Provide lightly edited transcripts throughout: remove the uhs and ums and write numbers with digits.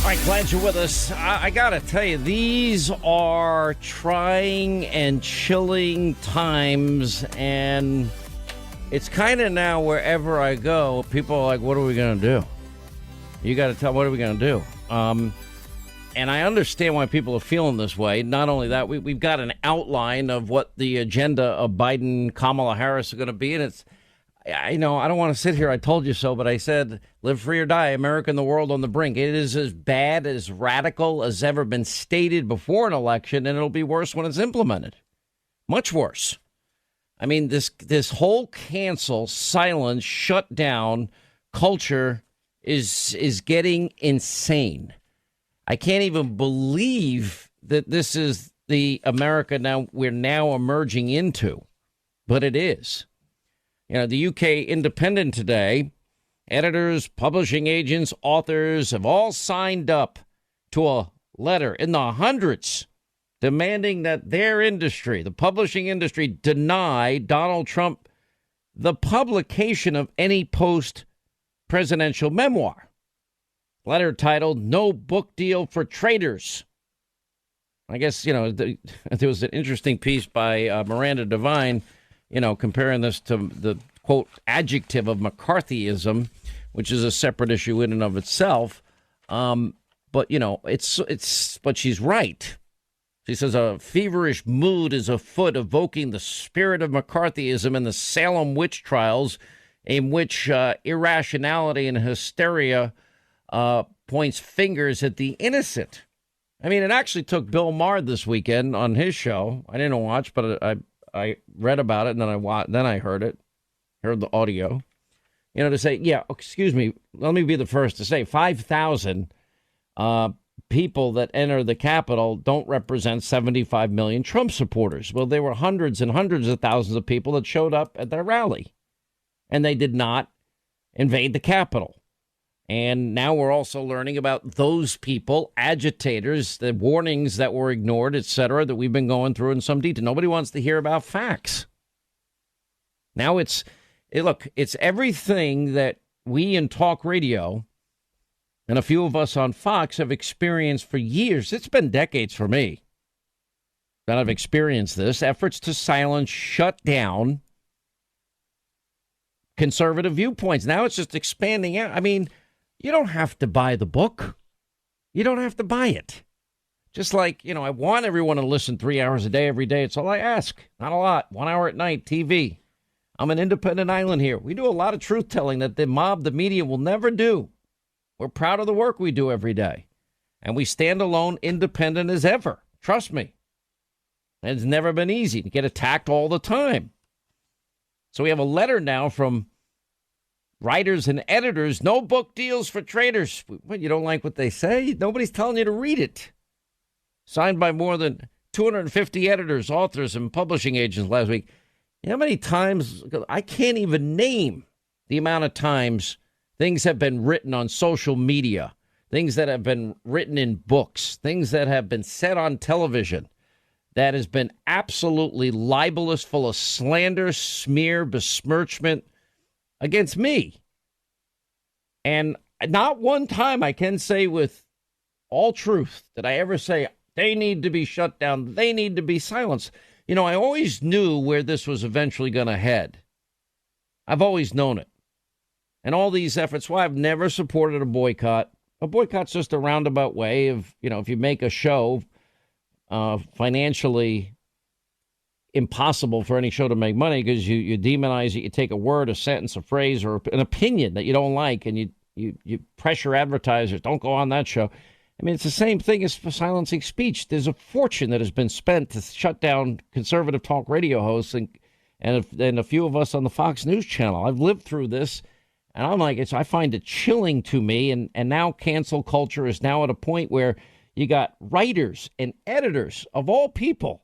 All right, glad you're with us. I got to tell you, these are trying and chilling times, and it's kind of now wherever I go, people are like, what are we going to do? You got to tell, what are we going to do? And I understand why people are feeling this way. Not only that, we've got an outline of what the agenda of Biden, Kamala Harris are going to be, and it's, I know I don't want to sit here. I told you so, but I said, live free or die, America and the world on the brink. It is as bad, as radical as ever been stated before an election, and it'll be worse when it's implemented. Much worse. I mean, this whole cancel, silence, shut down culture is getting insane. I can't even believe that this is the America we're now emerging into, but it is. You know, the UK Independent today, editors, publishing agents, authors have all signed up to a letter in the hundreds demanding that their industry, the publishing industry, deny Donald Trump the publication of any post-presidential memoir. Letter titled, "No Book Deal for Traitors." I guess, you know, there was an interesting piece by Miranda Devine, you know, comparing this to the, quote, adjective of McCarthyism, which is a separate issue in and of itself. But, you know, but she's right. She says a feverish mood is afoot, evoking the spirit of McCarthyism in the Salem witch trials, in which irrationality and hysteria points fingers at the innocent. I mean, it actually took Bill Maher this weekend on his show. I didn't watch, but I read about it, and then I heard the audio, you know, to say, yeah, excuse me, let me be the first to say 5,000 people that enter the Capitol don't represent 75 million Trump supporters. Well, there were hundreds and hundreds of thousands of people that showed up at their rally, and they did not invade the Capitol. And now we're also learning about those people, agitators, the warnings that were ignored, et cetera, that we've been going through in some detail. Nobody wants to hear about facts. Now it's everything that we in talk radio and a few of us on Fox have experienced for years. It's been decades for me that I've experienced this. Efforts to silence, shut down conservative viewpoints. Now it's just expanding out. I mean, you don't have to buy the book. You don't have to buy it. Just like, you know, I want everyone to listen 3 hours a day, every day. It's all I ask. Not a lot. 1 hour at night, TV. I'm an independent island here. We do a lot of truth telling that the mob, the media will never do. We're proud of the work we do every day. And we stand alone, independent as ever. Trust me. And it's never been easy to get attacked all the time. So we have a letter now from writers and editors. No book deals for traitors. What, you don't like what they say? Nobody's telling you to read it. Signed by more than 250 editors, authors, and publishing agents last week. You know how many times? I can't even name the amount of times things have been written on social media, things that have been written in books, things that have been said on television that has been absolutely libelous, full of slander, smear, besmirchment against me. And not one time I can say with all truth did I ever say they need to be shut down, they need to be silenced. You know, I always knew where this was eventually going to head. I've always known it. And all these efforts, well, I've never supported a boycott. A boycott's just a roundabout way of, you know, if you make a show financially impossible for any show to make money because you demonize it, you take a word, a sentence, a phrase, or an opinion that you don't like, and you pressure advertisers, don't go on that show. I mean, it's the same thing as for silencing speech. There's a fortune that has been spent to shut down conservative talk radio hosts and a few of us on the Fox News channel. I've lived through this, and I'm like, I find it chilling to me. And now cancel culture is now at a point where you got writers and editors of all people.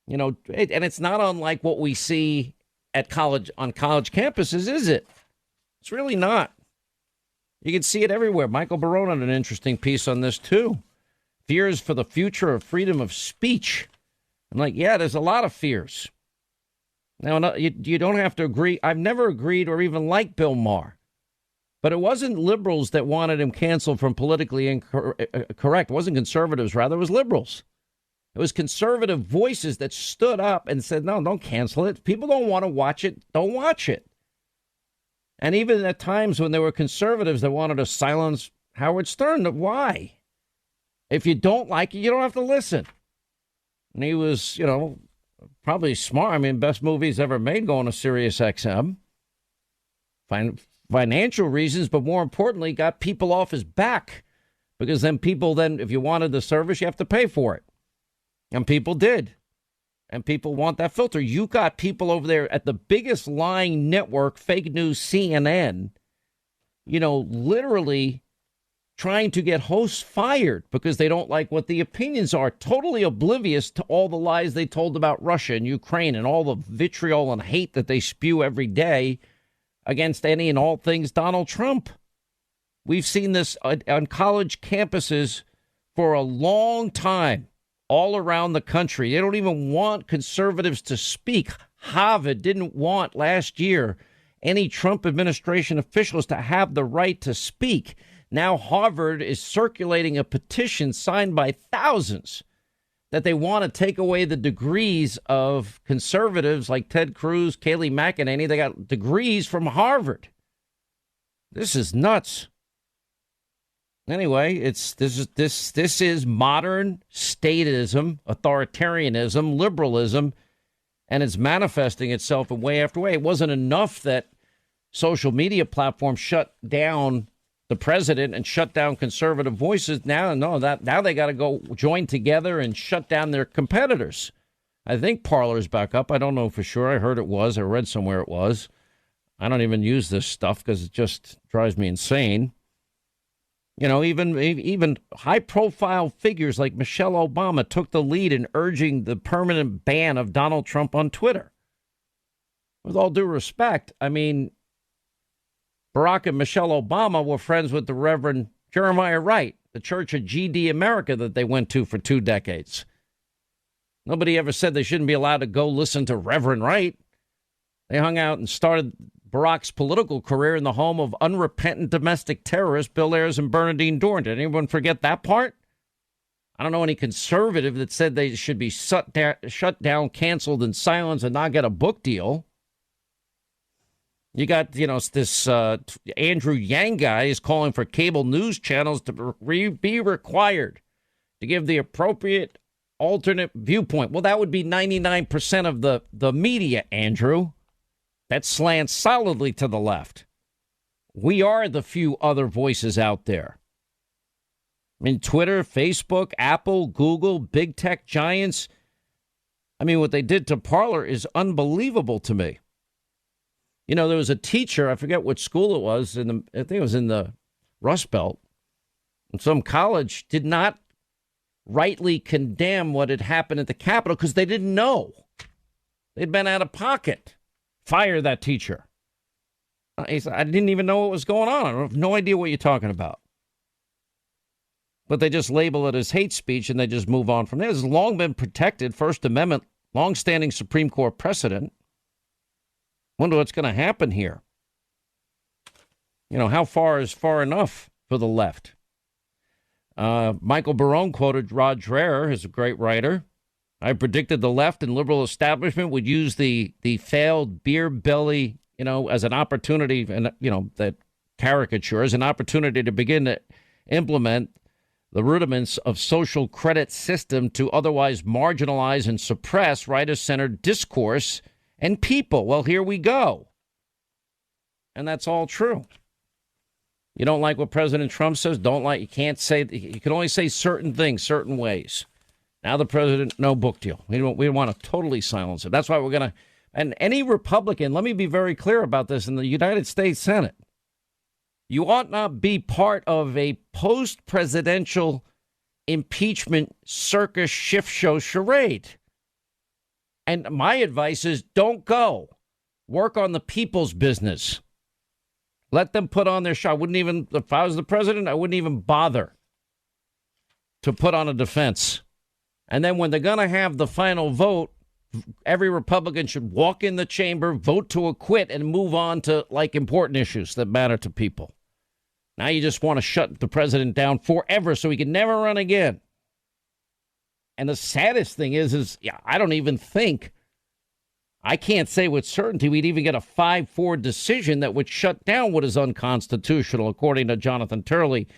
You know, and it's not unlike what we see at college campuses, is it? It's really not. You can see it everywhere. Michael Barone had an interesting piece on this, too. Fears for the future of freedom of speech. I'm like, yeah, there's a lot of fears. Now, you don't have to agree. I've never agreed or even liked Bill Maher. But it wasn't liberals that wanted him canceled from politically incorrect. It wasn't conservatives, rather. It was liberals. It was conservative voices that stood up and said, no, don't cancel it. People don't want to watch it. Don't watch it. And even at times when there were conservatives that wanted to silence Howard Stern, why? If you don't like it, you don't have to listen. And he was, probably smart. I mean, best movies ever made going to Sirius XM. Financial reasons, but more importantly, got people off his back. Because then if you wanted the service, you have to pay for it. And people did. And people want that filter. You got people over there at the biggest lying network, fake news, CNN, literally trying to get hosts fired because they don't like what the opinions are, totally oblivious to all the lies they told about Russia and Ukraine and all the vitriol and hate that they spew every day against any and all things Donald Trump. We've seen this on college campuses for a long time, all around the country. They don't even want conservatives to speak. Harvard didn't want last year any Trump administration officials to have the right to speak. Now Harvard is circulating a petition signed by thousands that they want to take away the degrees of conservatives like Ted Cruz, Kayleigh McEnany. They got degrees from Harvard. This is nuts. Anyway, this is modern statism, authoritarianism, liberalism, and it's manifesting itself in way after way. It wasn't enough that social media platforms shut down the president and shut down conservative voices. Now they got to go join together and shut down their competitors. I think Parler's back up. I don't know for sure. I heard it was. I read somewhere it was. I don't even use this stuff because it just drives me insane. Even high-profile figures like Michelle Obama took the lead in urging the permanent ban of Donald Trump on Twitter. With all due respect, I mean, Barack and Michelle Obama were friends with the Reverend Jeremiah Wright, the Church of GD America that they went to for 2 decades. Nobody ever said they shouldn't be allowed to go listen to Reverend Wright. They hung out and started Barack's political career in the home of unrepentant domestic terrorists Bill Ayers and Bernardine Dohrn. Did anyone forget that part? I don't know any conservative that said they should be shut down, canceled, and silenced and not get a book deal. You got, this Andrew Yang guy is calling for cable news channels to be required to give the appropriate alternate viewpoint. Well, that would be 99% of the media, Andrew. That slants solidly to the left. We are the few other voices out there. I mean, Twitter, Facebook, Apple, Google, big tech giants. I mean, what they did to Parler is unbelievable to me. There was a teacher, I forget what school it was, I think it was in the Rust Belt, and some college did not rightly condemn what had happened at the Capitol because they didn't know. They'd been out of pocket. Fire that teacher. He said, I didn't even know what was going on. I have no idea what you're talking about. But they just label it as hate speech and they just move on from there. It's long been protected, First Amendment, long-standing Supreme Court precedent. Wonder what's going to happen here. How far is far enough for the left? Michael Barone quoted Rod Dreher, who's a great writer. I predicted the left and liberal establishment would use the failed beer belly, as an opportunity, and that caricature as an opportunity to begin to implement the rudiments of social credit system to otherwise marginalize and suppress right-of-centered discourse and people. Well, here we go. And that's all true. You don't like what President Trump says? You can't say, you can only say certain things, certain ways. Now the president, no book deal. We want to totally silence him. That's why we're going to, and any Republican, let me be very clear about this, in the United States Senate, you ought not be part of a post-presidential impeachment circus shift show charade. And my advice is don't go. Work on the people's business. Let them put on their show. If I was the president, I wouldn't even bother to put on a defense. And then when they're going to have the final vote, every Republican should walk in the chamber, vote to acquit, and move on to important issues that matter to people. Now you just want to shut the president down forever so he can never run again. And the saddest thing is I don't even think, I can't say with certainty we'd even get a 5-4 decision that would shut down what is unconstitutional, according to Jonathan Turley,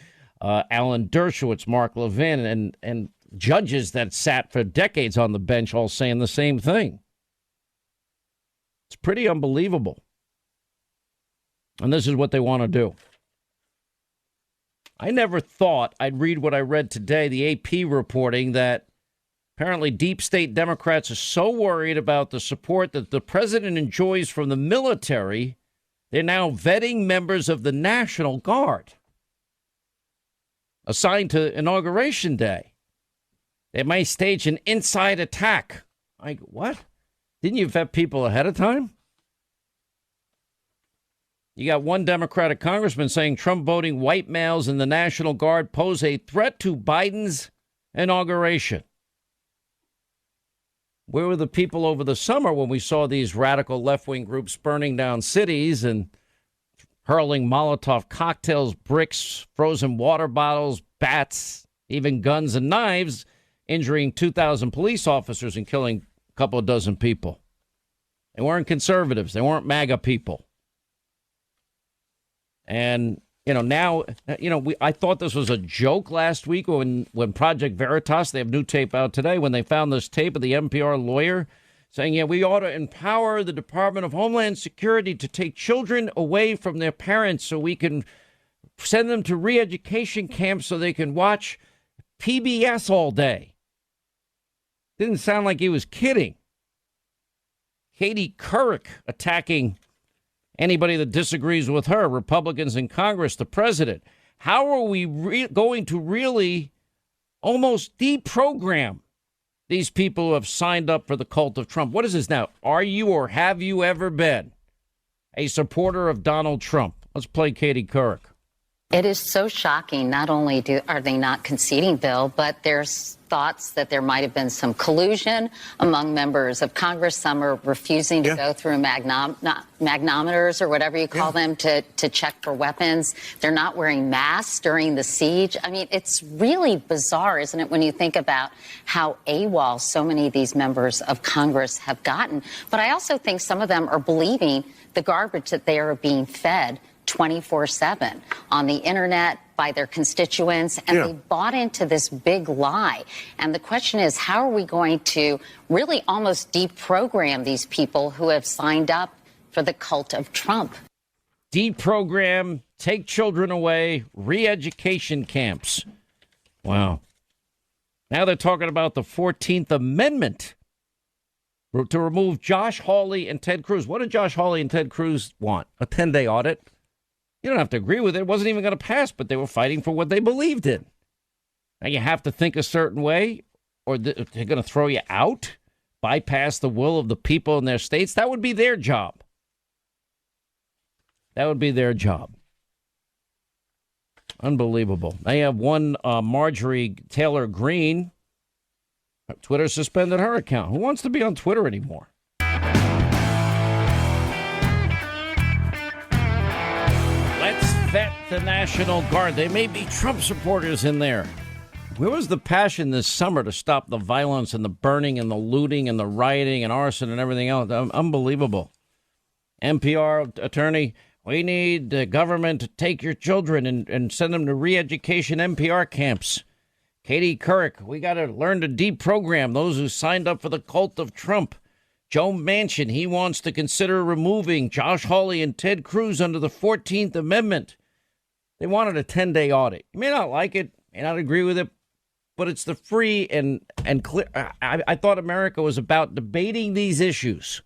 Alan Dershowitz, Mark Levin, and judges that sat for decades on the bench all saying the same thing. It's pretty unbelievable. And this is what they want to do. I never thought I'd read what I read today, the AP reporting that apparently deep state Democrats are so worried about the support that the president enjoys from the military, they're now vetting members of the National Guard assigned to Inauguration Day. They may stage an inside attack. Like, what? Didn't you vet people ahead of time? You got one Democratic congressman saying Trump voting white males in the National Guard pose a threat to Biden's inauguration. Where were the people over the summer when we saw these radical left-wing groups burning down cities and hurling Molotov cocktails, bricks, frozen water bottles, bats, even guns and knives, injuring 2,000 police officers and killing a couple of dozen people? They weren't conservatives. They weren't MAGA people. And, now, I thought this was a joke last week when Project Veritas, they have new tape out today, when they found this tape of the NPR lawyer saying, we ought to empower the Department of Homeland Security to take children away from their parents so we can send them to re-education camps so they can watch PBS all day. Didn't sound like he was kidding. Katie Couric attacking anybody that disagrees with her, Republicans in Congress, the president. How are we going to really almost deprogram these people who have signed up for the cult of Trump? What is this now? Are you or have you ever been a supporter of Donald Trump? Let's play Katie Couric. It is so shocking. Not only are they not conceding, Bill, but there's thoughts that there might have been some collusion among members of Congress. Some are refusing to go through magnometers or whatever you call them to check for weapons. They're not wearing masks during the siege. I mean, it's really bizarre, isn't it, when you think about how AWOL so many of these members of Congress have gotten. But I also think some of them are believing the garbage that they are being fed 24/7 on the internet by their constituents, and they bought into this big lie. And the question is, how are we going to really almost deprogram these people who have signed up for the cult of Trump? Deprogram, take children away, re-education camps. Wow. Now they're talking about the 14th Amendment to remove Josh Hawley and Ted Cruz. What did Josh Hawley and Ted Cruz want? A 10-day audit? You don't have to agree with it. It wasn't even going to pass, but they were fighting for what they believed in. Now you have to think a certain way, or they're going to throw you out, bypass the will of the people in their states. That would be their job. That would be their job. Unbelievable. Now you have one Marjorie Taylor Greene. Twitter suspended her account. Who wants to be on Twitter anymore? Vet the National Guard. They may be Trump supporters in there. Where was the passion this summer to stop the violence and the burning and the looting and the rioting and arson and everything else? Unbelievable. NPR attorney, we need the government to take your children and send them to re-education NPR camps. Katie Couric, we got to learn to deprogram those who signed up for the cult of Trump. Joe Manchin, he wants to consider removing Josh Hawley and Ted Cruz under the 14th Amendment. They wanted a 10-day audit. You may not like it, may not agree with it, but it's the free and clear. I thought America was about debating these issues.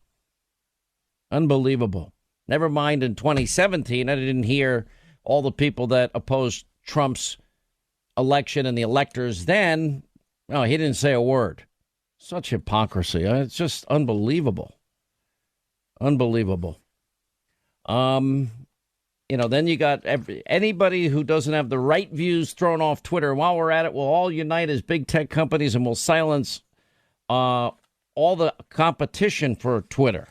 Unbelievable. Never mind in 2017, I didn't hear all the people that opposed Trump's election and the electors then. No, he didn't say a word. Such hypocrisy. It's just unbelievable. Unbelievable. Then you got anybody who doesn't have the right views thrown off Twitter. While we're at it, we'll all unite as big tech companies and we'll silence all the competition for Twitter.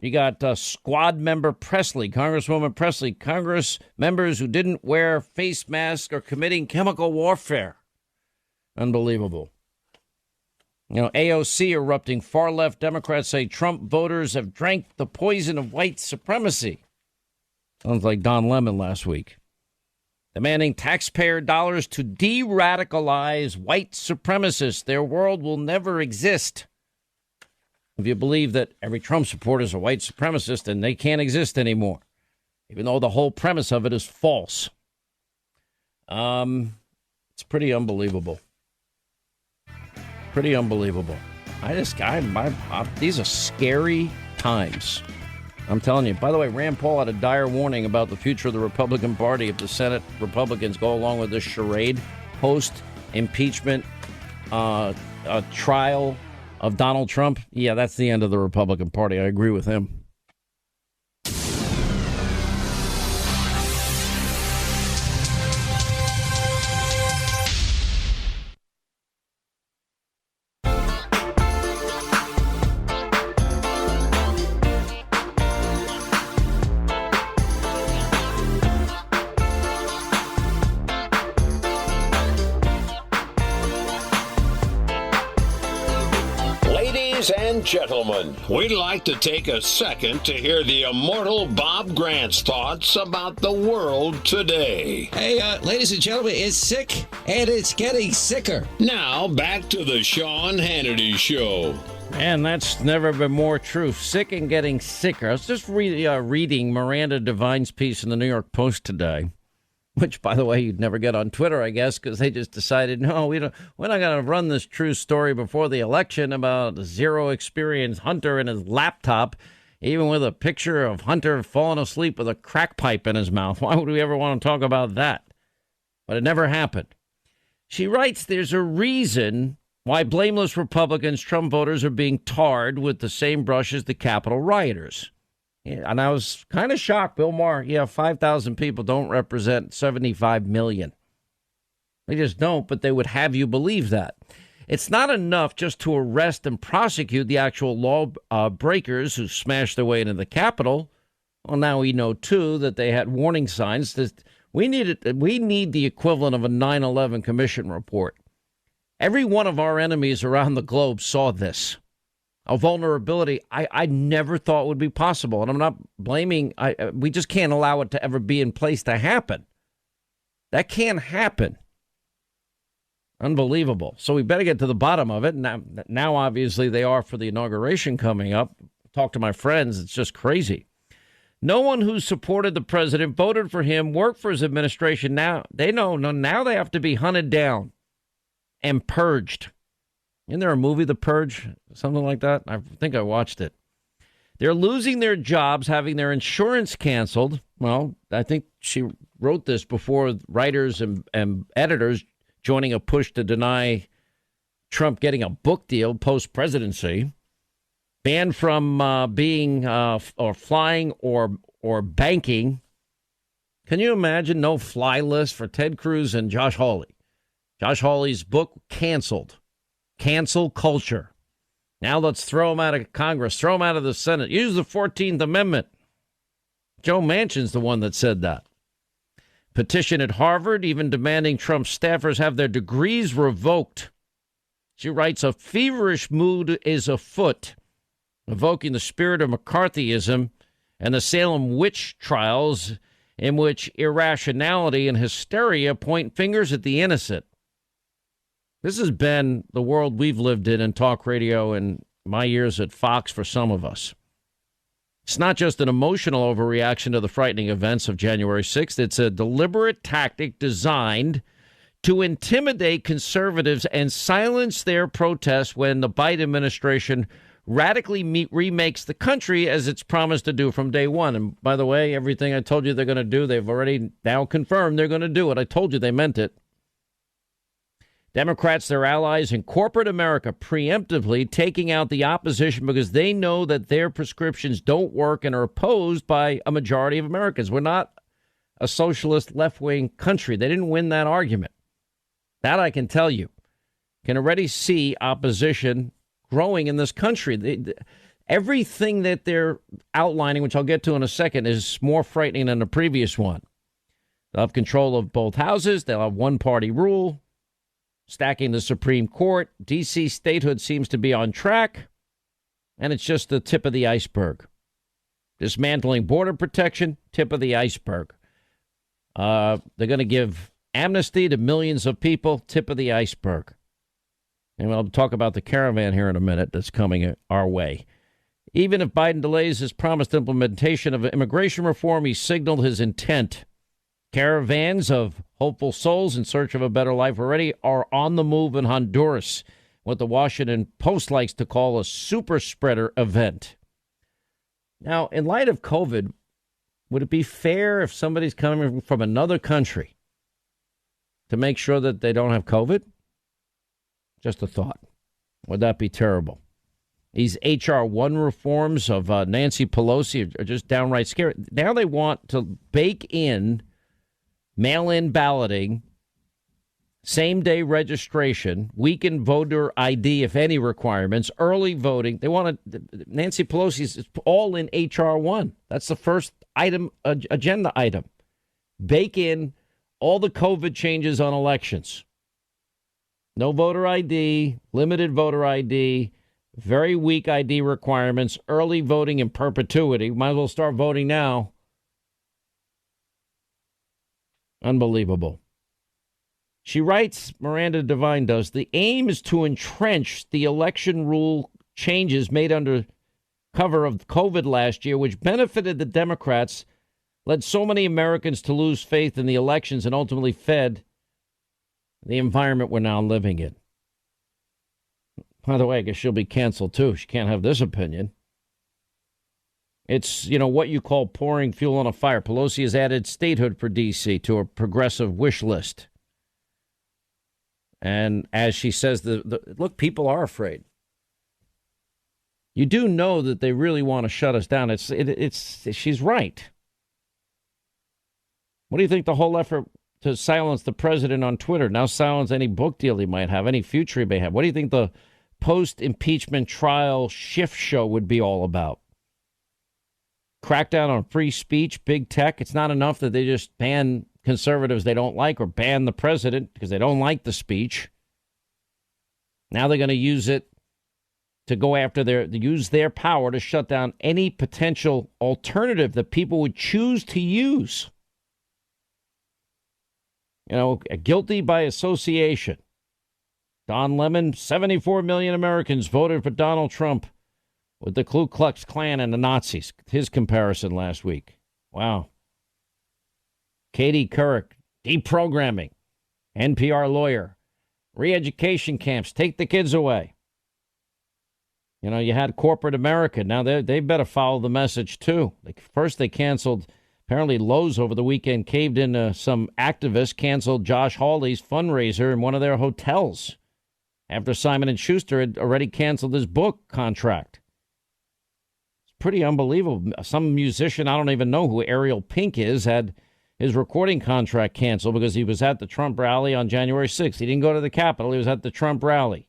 You got squad member Presley, Congresswoman Presley, Congress members who didn't wear face masks are committing chemical warfare. Unbelievable. You know, AOC erupting. Far left Democrats say Trump voters have drank the poison of white supremacy. Sounds like Don Lemon last week. Demanding taxpayer dollars to de-radicalize white supremacists. Their world will never exist. If you believe that every Trump supporter is a white supremacist, then they can't exist anymore, even though the whole premise of it is false. It's pretty unbelievable. Pretty unbelievable. These are scary times. I'm telling you. By the way, Rand Paul had a dire warning about the future of the Republican Party if the Senate Republicans go along with this charade post-impeachment trial of Donald Trump. Yeah, that's the end of the Republican Party. I agree with him. Ladies and gentlemen, we'd like to take a second to hear the immortal Bob Grant's thoughts about the world today. Hey, ladies and gentlemen, it's sick, and it's getting sicker. Now, back to the Sean Hannity Show. Man, that's never been more true. Sick and getting sicker. I was just reading Miranda Devine's piece in the New York Post today, which, by the way, you'd never get on Twitter, I guess, because they just decided, no, we're not going to run this true story before the election about zero experience Hunter and his laptop, even with a picture of Hunter falling asleep with a crack pipe in his mouth. Why would we ever want to talk about that? But it never happened. She writes, there's a reason why blameless Republicans, Trump voters, are being tarred with the same brush as the Capitol rioters. And I was kind of shocked. Bill Maher, 5,000 people don't represent 75 million. They just don't, but they would have you believe that. It's not enough just to arrest and prosecute the actual law breakers who smashed their way into the Capitol. Well, now we know, too, that they had warning signs. We need the equivalent of a 9/11 Commission report. Every one of our enemies around the globe saw this. A vulnerability I never thought would be possible. And I'm not blaming. We just can't allow it to ever be in place to happen. That can't happen. Unbelievable. So we better get to the bottom of it. Now, obviously, they are for the inauguration coming up. Talk to my friends. It's just crazy. No one who supported the president, voted for him, worked for his administration. Now they have to be hunted down and purged. Isn't there a movie, The Purge? Something like that? I think I watched it. They're losing their jobs, having their insurance canceled. Well, I think she wrote this before writers and editors joining a push to deny Trump getting a book deal post-presidency. Banned from being or flying or banking. Can you imagine no fly list for Ted Cruz and Josh Hawley? Josh Hawley's book canceled. Cancel culture. Now let's throw him out of Congress, throw him out of the Senate. Use the 14th Amendment. Joe Manchin's the one that said that. Petition at Harvard, even demanding Trump staffers have their degrees revoked. She writes, a feverish mood is afoot, evoking the spirit of McCarthyism and the Salem witch trials in which irrationality and hysteria point fingers at the innocent. This has been the world we've lived in talk radio and my years at Fox for some of us. It's not just an emotional overreaction to the frightening events of January 6th. It's a deliberate tactic designed to intimidate conservatives and silence their protests when the Biden administration radically remakes the country as it's promised to do from day one. And by the way, everything I told you they're going to do, they've already now confirmed they're going to do it. I told you they meant it. Democrats, their allies in corporate America, preemptively taking out the opposition because they know that their prescriptions don't work and are opposed by a majority of Americans. We're not a socialist left-wing country. They didn't win that argument. That I can tell you. Can already see opposition growing in this country. Everything that they're outlining, which I'll get to in a second, is more frightening than the previous one. They'll have control of both houses. They'll have one-party rule, stacking the Supreme Court. D.C. statehood seems to be on track, and it's just the tip of the iceberg. Dismantling border protection, tip of the iceberg. They're going to give amnesty to millions of people, tip of the iceberg. And we'll talk about the caravan here in a minute that's coming our way. Even if Biden delays his promised implementation of immigration reform, he signaled his intent. Caravans of hopeful souls in search of a better life already are on the move in Honduras, what the Washington Post likes to call a super spreader event. Now, in light of COVID, would it be fair if somebody's coming from another country to make sure that they don't have COVID? Just a thought. Would that be terrible? These H.R. 1 reforms of Nancy Pelosi are just downright scary. Now they want to bake in mail-in balloting, same-day registration, weekend voter ID, if any requirements, early voting. They want to, Nancy Pelosi's all in H.R. 1. That's the first item, agenda item. Bake in all the COVID changes on elections. No voter ID, limited voter ID, very weak ID requirements, early voting in perpetuity. Might as well start voting now. Unbelievable. She writes, Miranda Devine does, the aim is to entrench the election rule changes made under cover of COVID last year, which benefited the Democrats, led so many Americans to lose faith in the elections, and ultimately fed the environment we're now living in. By the way, I guess she'll be canceled, too. She can't have this opinion. It's, what you call pouring fuel on a fire. Pelosi has added statehood for D.C. to a progressive wish list. And as she says, look, people are afraid. You do know that they really want to shut us down. She's right. What do you think the whole effort to silence the president on Twitter, now silence any book deal he might have, any future he may have? What do you think the post-impeachment trial shift show would be all about? Crackdown on free speech, big tech. It's not enough that they just ban conservatives they don't like or ban the president because they don't like the speech. Now they're going to use it to go after use their power to shut down any potential alternative that people would choose to use. Guilty by association. Don Lemon, 74 million Americans voted for Donald Trump with the Ku Klux Klan and the Nazis. His comparison last week. Wow. Katie Couric, deprogramming. NPR lawyer. Re-education camps. Take the kids away. You had corporate America. Now they better follow the message, too. First, they canceled, apparently Lowe's over the weekend caved in. Some activists canceled Josh Hawley's fundraiser in one of their hotels after Simon & Schuster had already canceled his book contract. It's pretty unbelievable. Some musician, I don't even know who Ariel Pink is, had his recording contract canceled because he was at the Trump rally on January 6th. He didn't go to the Capitol. He was at the Trump rally.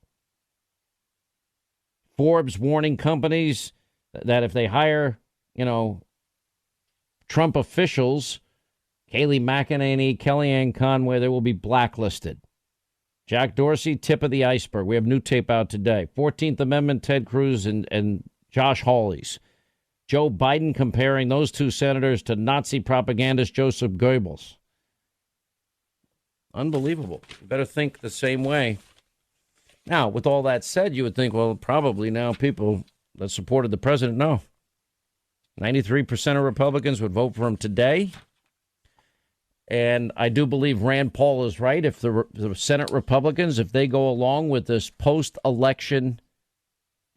Forbes warning companies that if they hire, Trump officials, Kayleigh McEnany, Kellyanne Conway, they will be blacklisted. Jack Dorsey, tip of the iceberg. We have new tape out today. 14th Amendment, Ted Cruz and Josh Hawley's. Joe Biden comparing those two senators to Nazi propagandist Joseph Goebbels. Unbelievable. You better think the same way. Now, with all that said, you would think, well, probably now people that supported the president, no. 93% of Republicans would vote for him today. And I do believe Rand Paul is right. If the Senate Republicans, if they go along with this post-election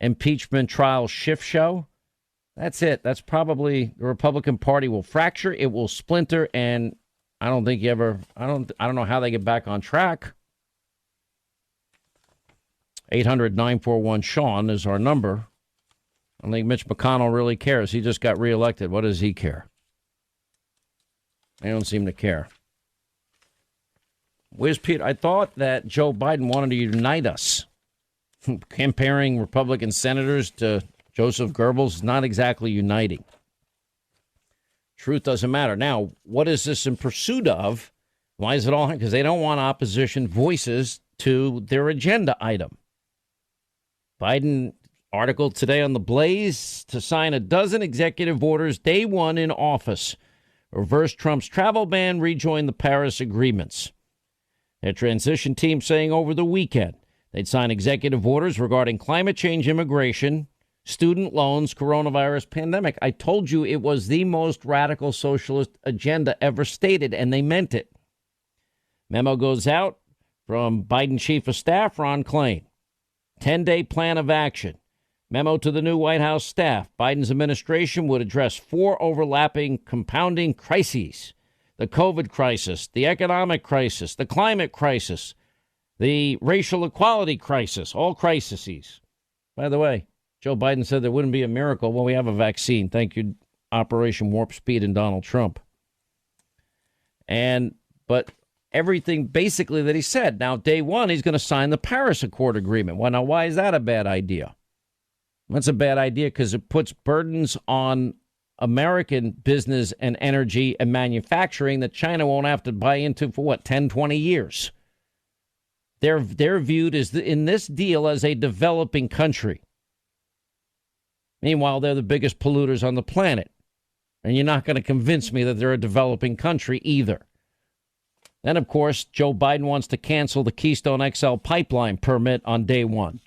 impeachment trial shift show, that's it. That's probably the Republican Party will fracture. It will splinter. And I don't think I don't know how they get back on track. 800-941-SEAN is our number. I don't think Mitch McConnell really cares. He just got reelected. What does he care? They don't seem to care. Where's Peter? I thought that Joe Biden wanted to unite us, comparing Republican senators to Joseph Goebbels is not exactly uniting. Truth doesn't matter. Now, what is this in pursuit of? Why is it all? Because they don't want opposition voices to their agenda item. Biden article today on The Blaze to sign a dozen executive orders day one in office. Reverse Trump's travel ban, rejoin the Paris agreements. Their transition team saying over the weekend they'd sign executive orders regarding climate change, immigration, student loans, coronavirus, pandemic. I told you it was the most radical socialist agenda ever stated, and they meant it. Memo goes out from Biden Chief of Staff Ron Klain. 10-day plan of action. Memo to the new White House staff. Biden's administration would address 4 overlapping compounding crises. The COVID crisis, the economic crisis, the climate crisis, the racial equality crisis, all crises. By the way, Joe Biden said there wouldn't be a miracle. Well, we have a vaccine. Thank you, Operation Warp Speed and Donald Trump. But everything basically that he said. Now, day one, he's going to sign the Paris Accord agreement. Well, now, why is that a bad idea? That's a bad idea because it puts burdens on American business and energy and manufacturing that China won't have to buy into for, 10, 20 years. They're viewed as in this deal as a developing country. Meanwhile, they're the biggest polluters on the planet. And you're not going to convince me that they're a developing country either. Then, of course, Joe Biden wants to cancel the Keystone XL pipeline permit on day one.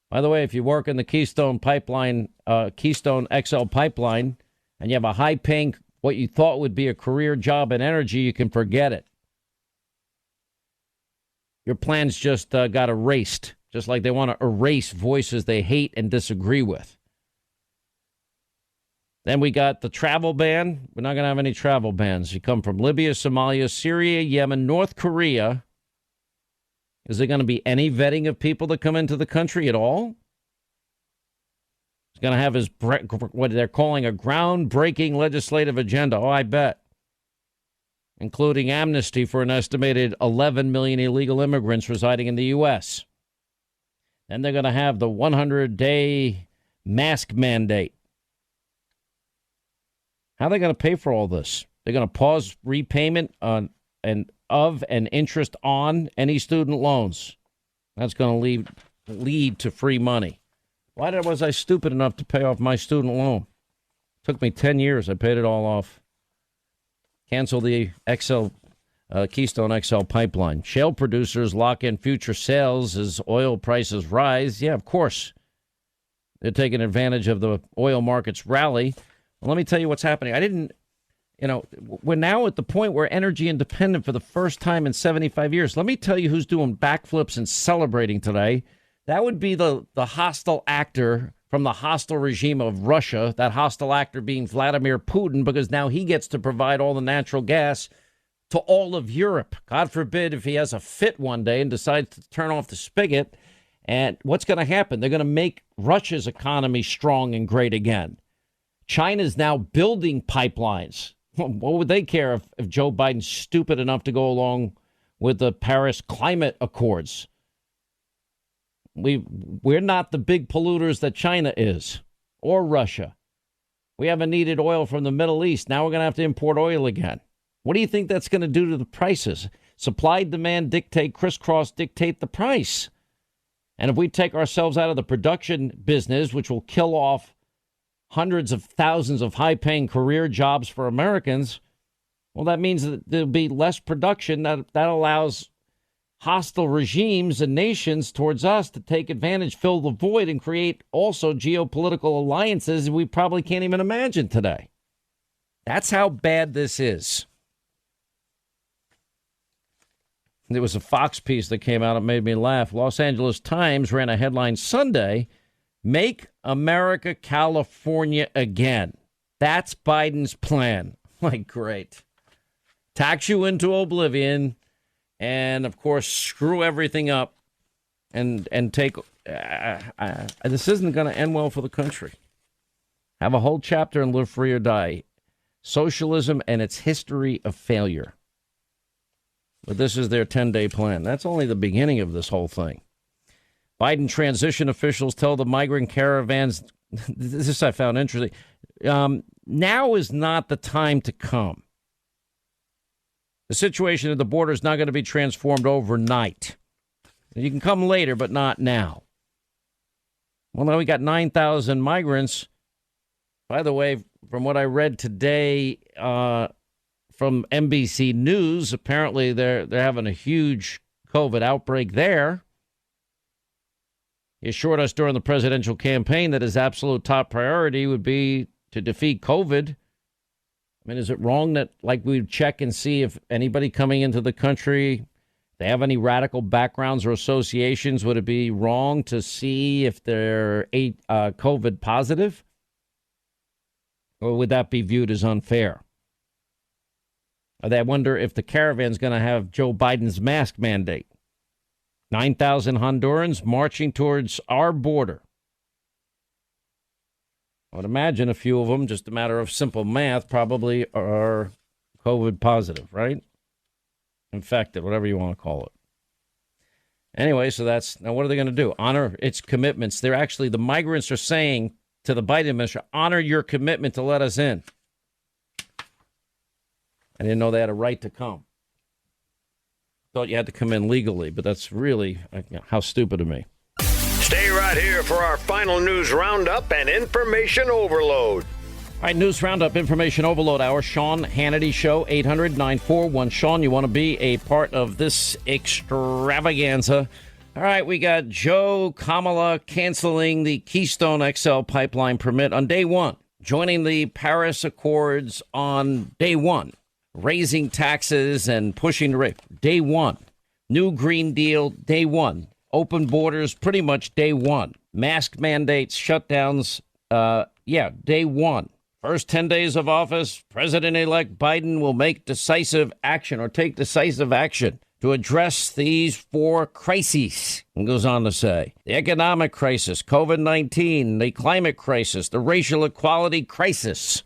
By the way, if you work in the Keystone XL pipeline, and you have a high-paying, what you thought would be a career job in energy, you can forget it. Your plans just got erased, just like they want to erase voices they hate and disagree with. Then we got the travel ban. We're not going to have any travel bans. You come from Libya, Somalia, Syria, Yemen, North Korea. Is there going to be any vetting of people that come into the country at all? He's going to have his, what they're calling a groundbreaking legislative agenda. Oh, I bet. Including amnesty for an estimated 11 million illegal immigrants residing in the U.S. Then they're going to have the 100-day mask mandate. How are they going to pay for all this? They're going to pause repayment on and interest on any student loans. That's going to lead to free money. Why was I stupid enough to pay off my student loan? It took me 10 years. I paid it all off. Cancel the Keystone XL pipeline. Shale producers lock in future sales as oil prices rise. Yeah, of course. They're taking advantage of the oil market's rally. Well, let me tell you what's happening. We're now at the point where energy independent for the first time in 75 years. Let me tell you who's doing backflips and celebrating today. That would be the hostile actor from the hostile regime of Russia, that hostile actor being Vladimir Putin, because now he gets to provide all the natural gas to all of Europe. God forbid if he has a fit one day and decides to turn off the spigot. And what's going to happen? They're going to make Russia's economy strong and great again. China's now building pipelines. What would they care if Joe Biden's stupid enough to go along with the Paris Climate Accords? We're not the big polluters that China is, or Russia. We haven't needed oil from the Middle East. Now we're going to have to import oil again. What do you think that's going to do to the prices? Supply, demand, crisscross dictate the price. And if we take ourselves out of the production business, which will kill off hundreds of thousands of high-paying career jobs for Americans, well, that means that there'll be less production. That allows hostile regimes and nations towards us to take advantage, fill the void, and create also geopolitical alliances we probably can't even imagine today. That's how bad this is. There was a Fox piece that came out that made me laugh. Los Angeles Times ran a headline Sunday, "Make America California Again." That's Biden's plan. Like, great. Tax you into oblivion. And, of course, screw everything up and take. This isn't going to end well for the country. Have a whole chapter in Live Free or Die. Socialism and its history of failure. But this is their 10-day plan. That's only the beginning of this whole thing. Biden transition officials tell the migrant caravans, this I found interesting. Now is not the time to come. The situation at the border is not going to be transformed overnight. You can come later, but not now. Well, now we got 9,000 migrants. By the way, from what I read today from NBC News, apparently they're having a huge COVID outbreak there. He assured us during the presidential campaign that his absolute top priority would be to defeat COVID. I mean, is it wrong that, like, we'd check and see if anybody coming into the country, they have any radical backgrounds or associations? Would it be wrong to see if they're COVID positive? Or would that be viewed as unfair? I wonder if the caravan's going to have Joe Biden's mask mandate. 9,000 Hondurans marching towards our border. I would imagine a few of them, just a matter of simple math, probably are COVID positive, right? Infected, whatever you want to call it. Anyway, so now what are they going to do? Honor its commitments. They're actually, the migrants are saying to the Biden administration, honor your commitment to let us in. I didn't know they had a right to come. Thought you had to come in legally, but that's really how stupid of me. Stay right here for our final news roundup and information overload. All right, news roundup, information overload hour. Sean Hannity Show, 800-941. Sean, you want to be a part of this extravaganza? All right, we got Joe Kamala canceling the Keystone XL pipeline permit on day one, joining the Paris Accords on day one, raising taxes and pushing the rate. Day one, new Green Deal, day one. Open borders, pretty much day one. Mask mandates, shutdowns, day one. First 10 days of office, President-elect Biden will take decisive action to address these four crises. And goes on to say, the economic crisis, COVID-19, the climate crisis, the racial equality crisis.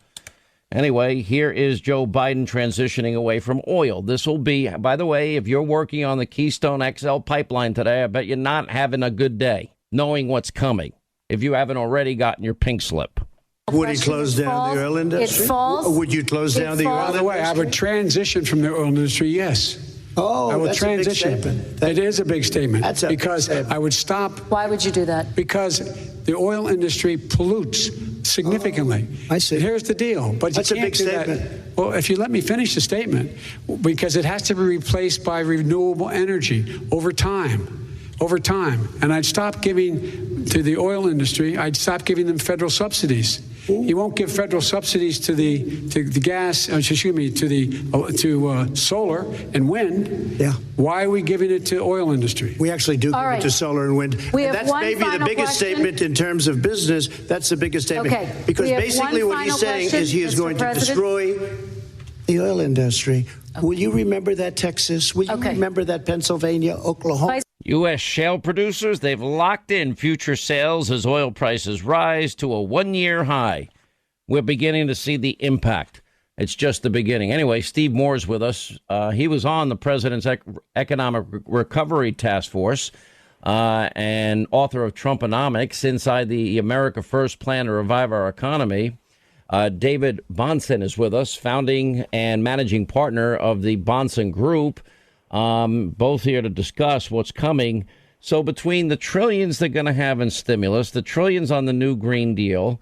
Anyway, here is Joe Biden transitioning away from oil. This will be, by the way, if you're working on the Keystone XL pipeline today, I bet you're not having a good day knowing what's coming if you haven't already gotten your pink slip. Would he close down the oil industry? It's false. Would you close down the oil industry? By the way, I would transition from the oil industry, yes. Oh, I will that's transition. a big statement. It is a big statement. That's a big because statement. I would stop. Why would you do that? Because the oil industry pollutes significantly. I see. And here's the deal. But That's you a can't big do that. statement. Well, if you let me finish the statement, because it has to be replaced by renewable energy over time. And I'd stop giving to the oil industry. I'd stop giving them federal subsidies. You won't give federal subsidies to the gas. To solar and wind. Yeah. Why are we giving it to oil industry? We actually do give it to solar and wind. We And have that's one maybe the final biggest question. statement in terms of business. That's the biggest statement. Okay. Because We have basically one what he's final saying question, is he is Mr. going to President. destroy the oil industry. Okay. Will you remember that, Texas? Will you remember that, Pennsylvania, Oklahoma? U.S. shale producers, they've locked in future sales as oil prices rise to a one-year high. We're beginning to see the impact. It's just the beginning. Anyway, Steve Moore's with us. He was on the president's economic recovery task force and author of Trumponomics, inside the America First plan to revive our economy. David Bahnsen is with us, founding and managing partner of the Bahnsen Group. Both here to discuss what's coming. So between the trillions they're going to have in stimulus, the trillions on the new Green Deal,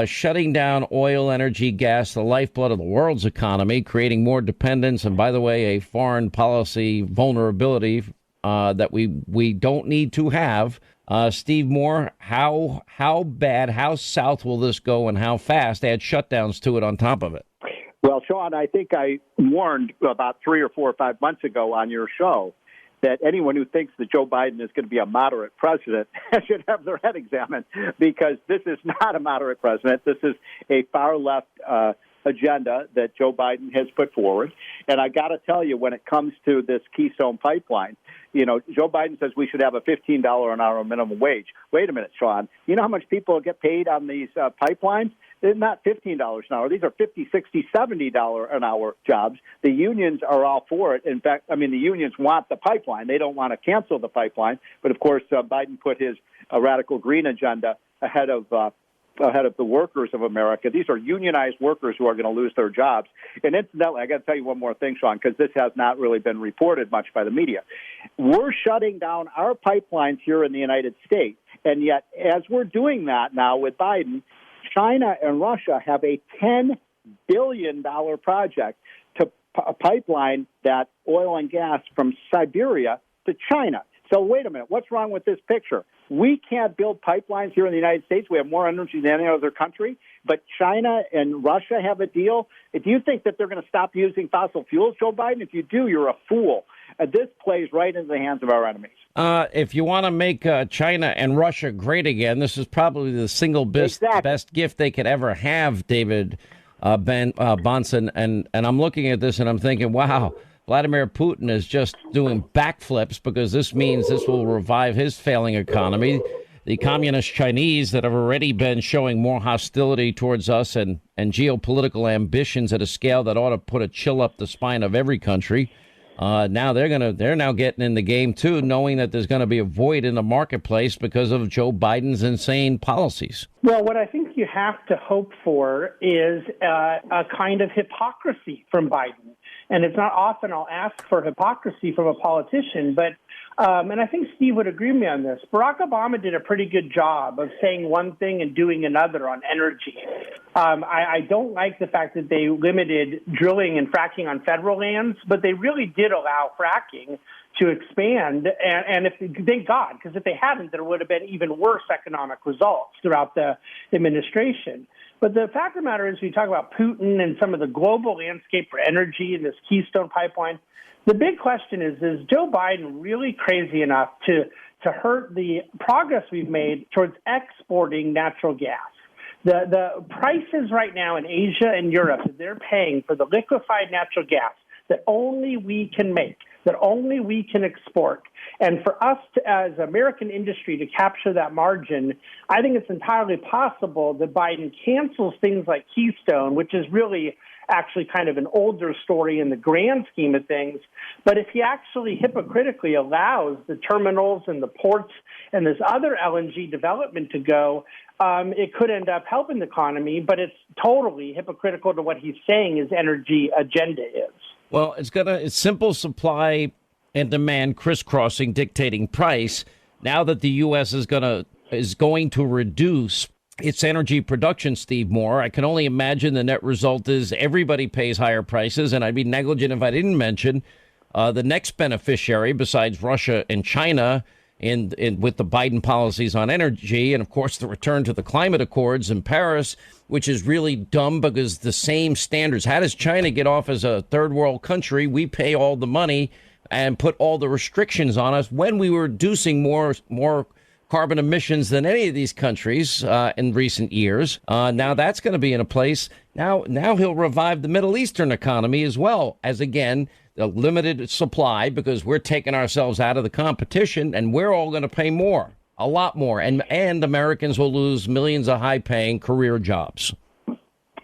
shutting down oil, energy, gas, the lifeblood of the world's economy, creating more dependence, and by the way, a foreign policy vulnerability that we don't need to have. Steve Moore, how bad, how south will this go, and how fast? Add shutdowns to it on top of it. Well, Sean, I think I warned about 3 or 4 or 5 months ago on your show that anyone who thinks that Joe Biden is going to be a moderate president should have their head examined, because this is not a moderate president. This is a far-left agenda that Joe Biden has put forward. And I got to tell you, when it comes to this Keystone pipeline, Joe Biden says we should have a $15 an hour minimum wage. Wait a minute, Sean. You know how much people get paid on these pipelines? They're not $15 an hour. These are $50, $60, $70 an hour jobs. The unions are all for it. In fact, the unions want the pipeline. They don't want to cancel the pipeline. But, of course, Biden put his radical green agenda ahead of ahead of the workers of America. These are unionized workers who are going to lose their jobs. And incidentally, I got to tell you one more thing, Sean, because this has not really been reported much by the media. We're shutting down our pipelines here in the United States. And yet, as we're doing that now with Biden, China and Russia have a $10 billion project to pipeline that oil and gas from Siberia to China. So wait a minute, what's wrong with this picture? We can't build pipelines here in the United States. We have more energy than any other country, but China and Russia have a deal. Do you think that they're going to stop using fossil fuels, Joe Biden? If you do, you're a fool. This plays right into the hands of our enemies. If you want to make China and Russia great again, this is probably the single best gift they could ever have, David Bonson. And I'm looking at this and I'm thinking, wow, Vladimir Putin is just doing backflips because this means this will revive his failing economy. The communist Chinese that have already been showing more hostility towards us and geopolitical ambitions at a scale that ought to put a chill up the spine of every country. Now they're now getting in the game, too, knowing that there's going to be a void in the marketplace because of Joe Biden's insane policies. Well, what I think you have to hope for is a kind of hypocrisy from Biden. And it's not often I'll ask for hypocrisy from a politician, but and I think Steve would agree with me on this. Barack Obama did a pretty good job of saying one thing and doing another on energy. I don't like the fact that they limited drilling and fracking on federal lands, but they really did allow fracking to expand. And thank God, because if they hadn't, there would have been even worse economic results throughout the administration. But the fact of the matter is, we talk about Putin and some of the global landscape for energy and this Keystone pipeline. The big question is Joe Biden really crazy enough to hurt the progress we've made towards exporting natural gas? The prices right now in Asia and Europe that they're paying for the liquefied natural gas that only we can make, that only we can export. And for us to, as American industry, to capture that margin, I think it's entirely possible that Biden cancels things like Keystone, which is really actually kind of an older story in the grand scheme of things. But if he actually hypocritically allows the terminals and the ports and this other LNG development to go, it could end up helping the economy, but it's totally hypocritical to what he's saying his energy agenda is. Well, it's simple supply and demand crisscrossing, dictating price. Now that the U.S. is going to reduce its energy production, Steve Moore, I can only imagine the net result is everybody pays higher prices, and I'd be negligent if I didn't mention the next beneficiary besides Russia and China with the Biden policies on energy, and of course the return to the climate accords in Paris, which is really dumb because the same standards. How does China get off as a third world country? We pay all the money and put all the restrictions on us when we were reducing more carbon emissions than any of these countries in recent years. Now that's going to be in a place. Now he'll revive the Middle Eastern economy as well as, again, the limited supply because we're taking ourselves out of the competition and we're all going to pay more, a lot more. And Americans will lose millions of high paying career jobs.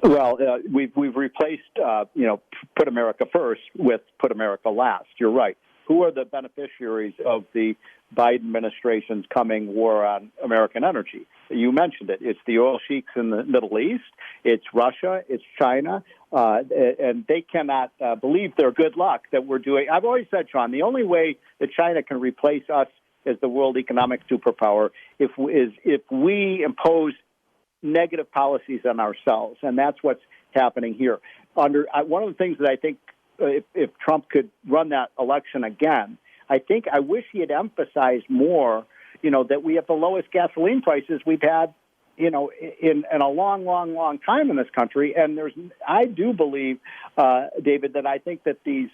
Well, we've replaced, Put America First with Put America Last. You're right. Who are the beneficiaries of the Biden administration's coming war on American energy? You mentioned it. It's the oil sheiks in the Middle East. It's Russia. It's China. And they cannot believe their good luck that we're doing. I've always said, Sean, the only way that China can replace us as the world economic superpower is if we impose negative policies on ourselves. And that's what's happening here. One of the things that I think if Trump could run that election again, I wish he had emphasized more, that we have the lowest gasoline prices we've had, in a long, long, long time in this country. And I do believe, David, that I think that these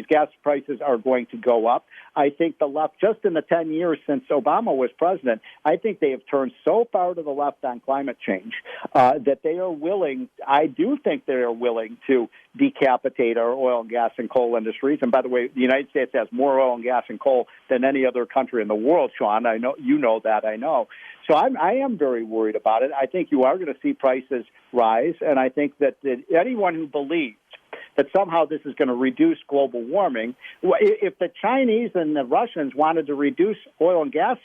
gas prices are going to go up. I think the left, just in the 10 years since Obama was president, I think they have turned so far to the left on climate change that they are willing, I do think they are willing to decapitate our oil and gas and coal industries. And by the way, the United States has more oil and gas and coal than any other country in the world, Sean. I know you know that. I know. So I am very worried about it. I think you are going to see prices rise, and I think that anyone who believes that somehow this is going to reduce global warming, if the Chinese and the Russians wanted to reduce oil and gas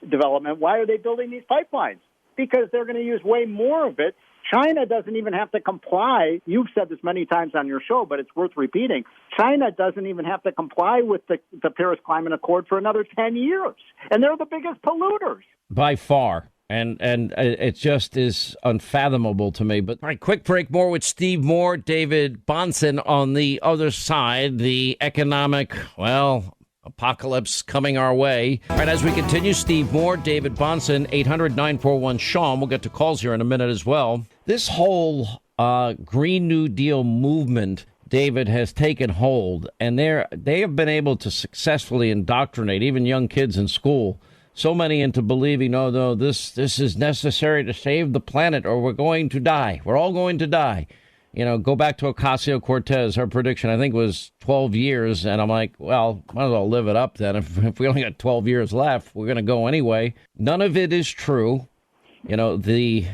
development, why are they building these pipelines? because they're going to use way more of it. China doesn't even have to comply. You've said this many times on your show, but it's worth repeating. China doesn't even have to comply with the Paris Climate Accord for another 10 years. And they're the biggest polluters. By far. And it just is unfathomable to me. But all right, quick break. More with Steve Moore, David Bonson on the other side. The economic, apocalypse coming our way. All right, as we continue, Steve Moore, David Bonson, 800-941-SEAN. We'll get to calls here in a minute as well. This whole Green New Deal movement, David, has taken hold, and they have been able to successfully indoctrinate even young kids in school, so many into believing, no, this is necessary to save the planet or we're going to die. We're all going to die. You know, go back to Ocasio-Cortez. Her prediction, I think, was 12 years. And I'm like, well, might as well live it up then. If we only got 12 years left, we're going to go anyway. None of it is true. You know, the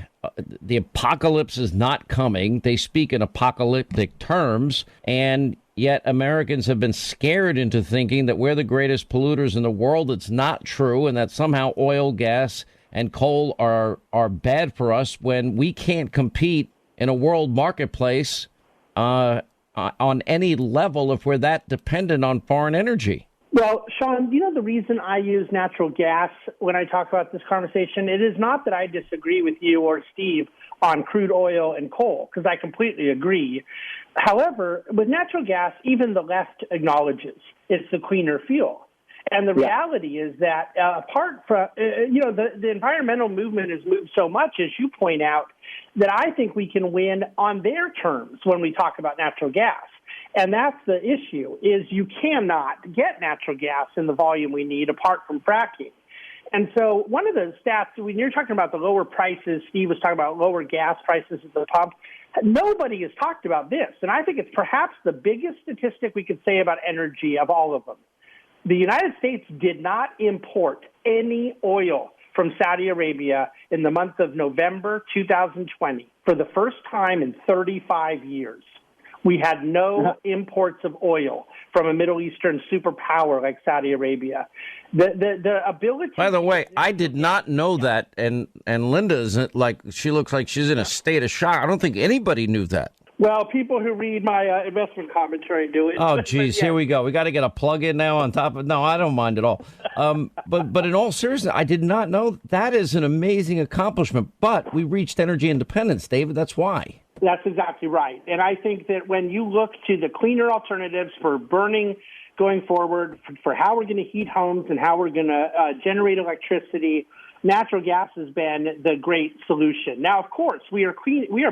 apocalypse is not coming. They speak in apocalyptic terms. And yet Americans have been scared into thinking that we're the greatest polluters in the world. It's not true. And that somehow oil, gas, and coal are bad for us when we can't compete in a world marketplace on any level if we're that dependent on foreign energy. Well, Sean, you know the reason I use natural gas when I talk about this conversation? It is not that I disagree with you or Steve on crude oil and coal, because I completely agree. However, with natural gas, even the left acknowledges it's the cleaner fuel. And the reality is that apart from, the environmental movement has moved so much, as you point out, that I think we can win on their terms when we talk about natural gas. And that's the issue, is you cannot get natural gas in the volume we need apart from fracking. And so one of the stats, when you're talking about the lower prices, Steve was talking about lower gas prices at the pump, nobody has talked about this. And I think it's perhaps the biggest statistic we could say about energy of all of them. The United States did not import any oil from Saudi Arabia in the month of November 2020 for the first time in 35 years. We had no imports of oil from a Middle Eastern superpower like Saudi Arabia. The ability. By the way, I did not know that, and Linda isn't like she looks like she's in a state of shock. I don't think anybody knew that. Well, people who read my investment commentary do it. Oh, geez, here we go. We got to get a plug-in now on top of. No, I don't mind at all. But in all seriousness, I did not know that is an amazing accomplishment. But we reached energy independence, David. That's why. That's exactly right. And I think that when you look to the cleaner alternatives for burning going forward, for how we're going to heat homes and how we're going to generate electricity, natural gas has been the great solution. Now, of course, we are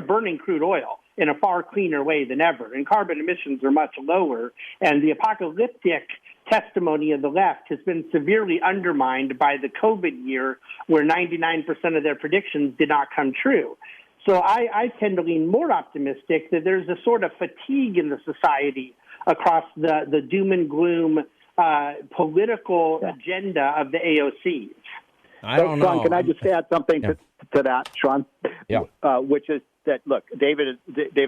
burning crude oil in a far cleaner way than ever, and carbon emissions are much lower, and the apocalyptic testimony of the left has been severely undermined by the COVID year where 99% of their predictions did not come true. So I tend to lean more optimistic that there's a sort of fatigue in the society across the doom and gloom political agenda of the AOCs. I don't know. Sean, can I just add something to that, Sean? Yeah. Which is that, look, David,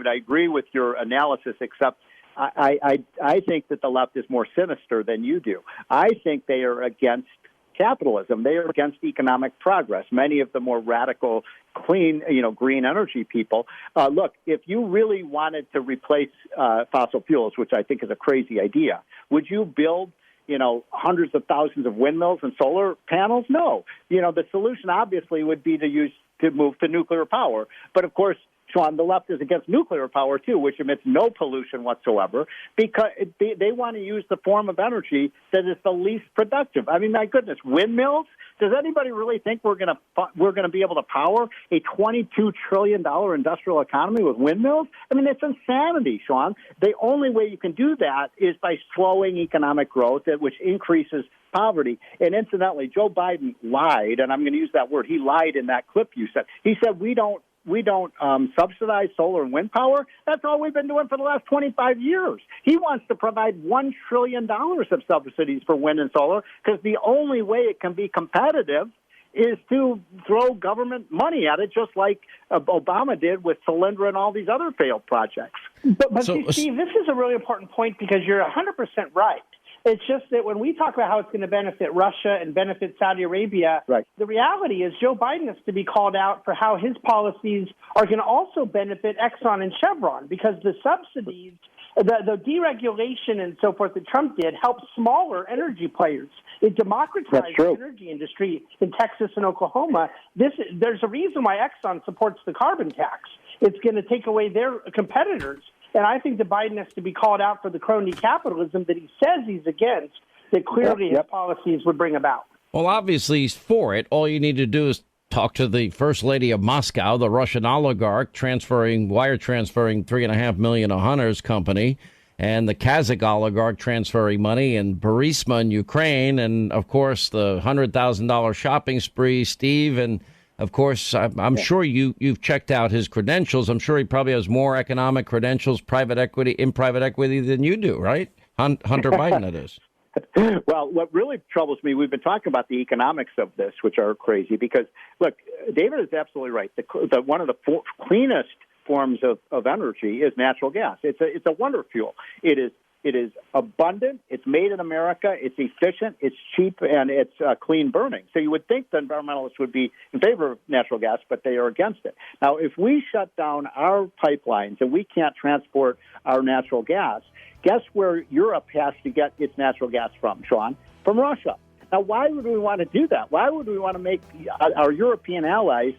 I agree with your analysis, except I think that the left is more sinister than you do. I think they are against capitalism. They are against economic progress. Many of the more radical, clean, green energy people. Look, if you really wanted to replace fossil fuels, which I think is a crazy idea, would you build hundreds of thousands of windmills and solar panels? No. The solution obviously would be to move to nuclear power. But of course, Sean, the left is against nuclear power too, which emits no pollution whatsoever, because they want to use the form of energy that is the least productive. I mean, my goodness, windmills? Does anybody really think we're going to be able to power a $22 trillion industrial economy with windmills? I mean, it's insanity, Sean. The only way you can do that is by slowing economic growth, which increases poverty. And incidentally, Joe Biden lied, and I'm going to use that word. He lied in that clip you said. He said we don't subsidize solar and wind power. That's all we've been doing for the last 25 years. He wants to provide $1 trillion of subsidies for wind and solar because the only way it can be competitive is to throw government money at it, just like Obama did with Solyndra and all these other failed projects. But Steve, this is a really important point because you're 100% right. It's just that when we talk about how it's going to benefit Russia and benefit Saudi Arabia, the reality is Joe Biden has to be called out for how his policies are going to also benefit Exxon and Chevron, because the subsidies, the deregulation and so forth that Trump did helped smaller energy players. It democratized the energy industry in Texas and Oklahoma. There's a reason why Exxon supports the carbon tax. It's going to take away their competitors. And I think that Biden has to be called out for the crony capitalism that he says he's against, that clearly his policies would bring about. Well, obviously he's for it. All you need to do is talk to the First Lady of Moscow, the Russian oligarch, wire transferring $3.5 million to Hunter's company, and the Kazakh oligarch transferring money, and Burisma in Ukraine, and, of course, the $100,000 shopping spree, Steve, and of course, I'm sure you've checked out his credentials. I'm sure he probably has more economic credentials, private equity than you do, right? Hunter Biden, that is. Well, what really troubles me, we've been talking about the economics of this, which are crazy, because, look, David is absolutely right. One of the cleanest forms of energy is natural gas. It's a wonder fuel. It is abundant, it's made in America, it's efficient, it's cheap, and it's clean burning. So you would think the environmentalists would be in favor of natural gas, but they are against it. Now, if we shut down our pipelines and we can't transport our natural gas, guess where Europe has to get its natural gas from, Sean? From Russia. Now, why would we want to do that? Why would we want to make our European allies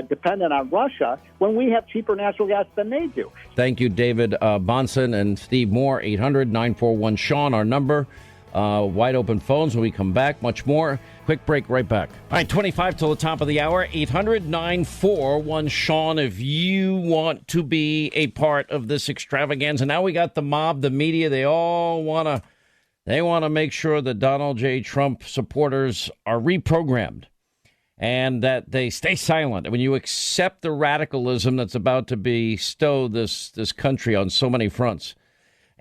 dependent on Russia when we have cheaper natural gas than they do? Thank you, David Bonson and Steve Moore. 800-941-SEAN, our number. Wide open phones when we come back. Much more. Quick break, right back. All right, 25 till the top of the hour. 800-941-SEAN if you want to be a part of this extravaganza. Now we got the mob, the media. They all want to make sure that Donald J. Trump supporters are reprogrammed and that they stay silent. When you accept the radicalism that's about to bestow this country on so many fronts.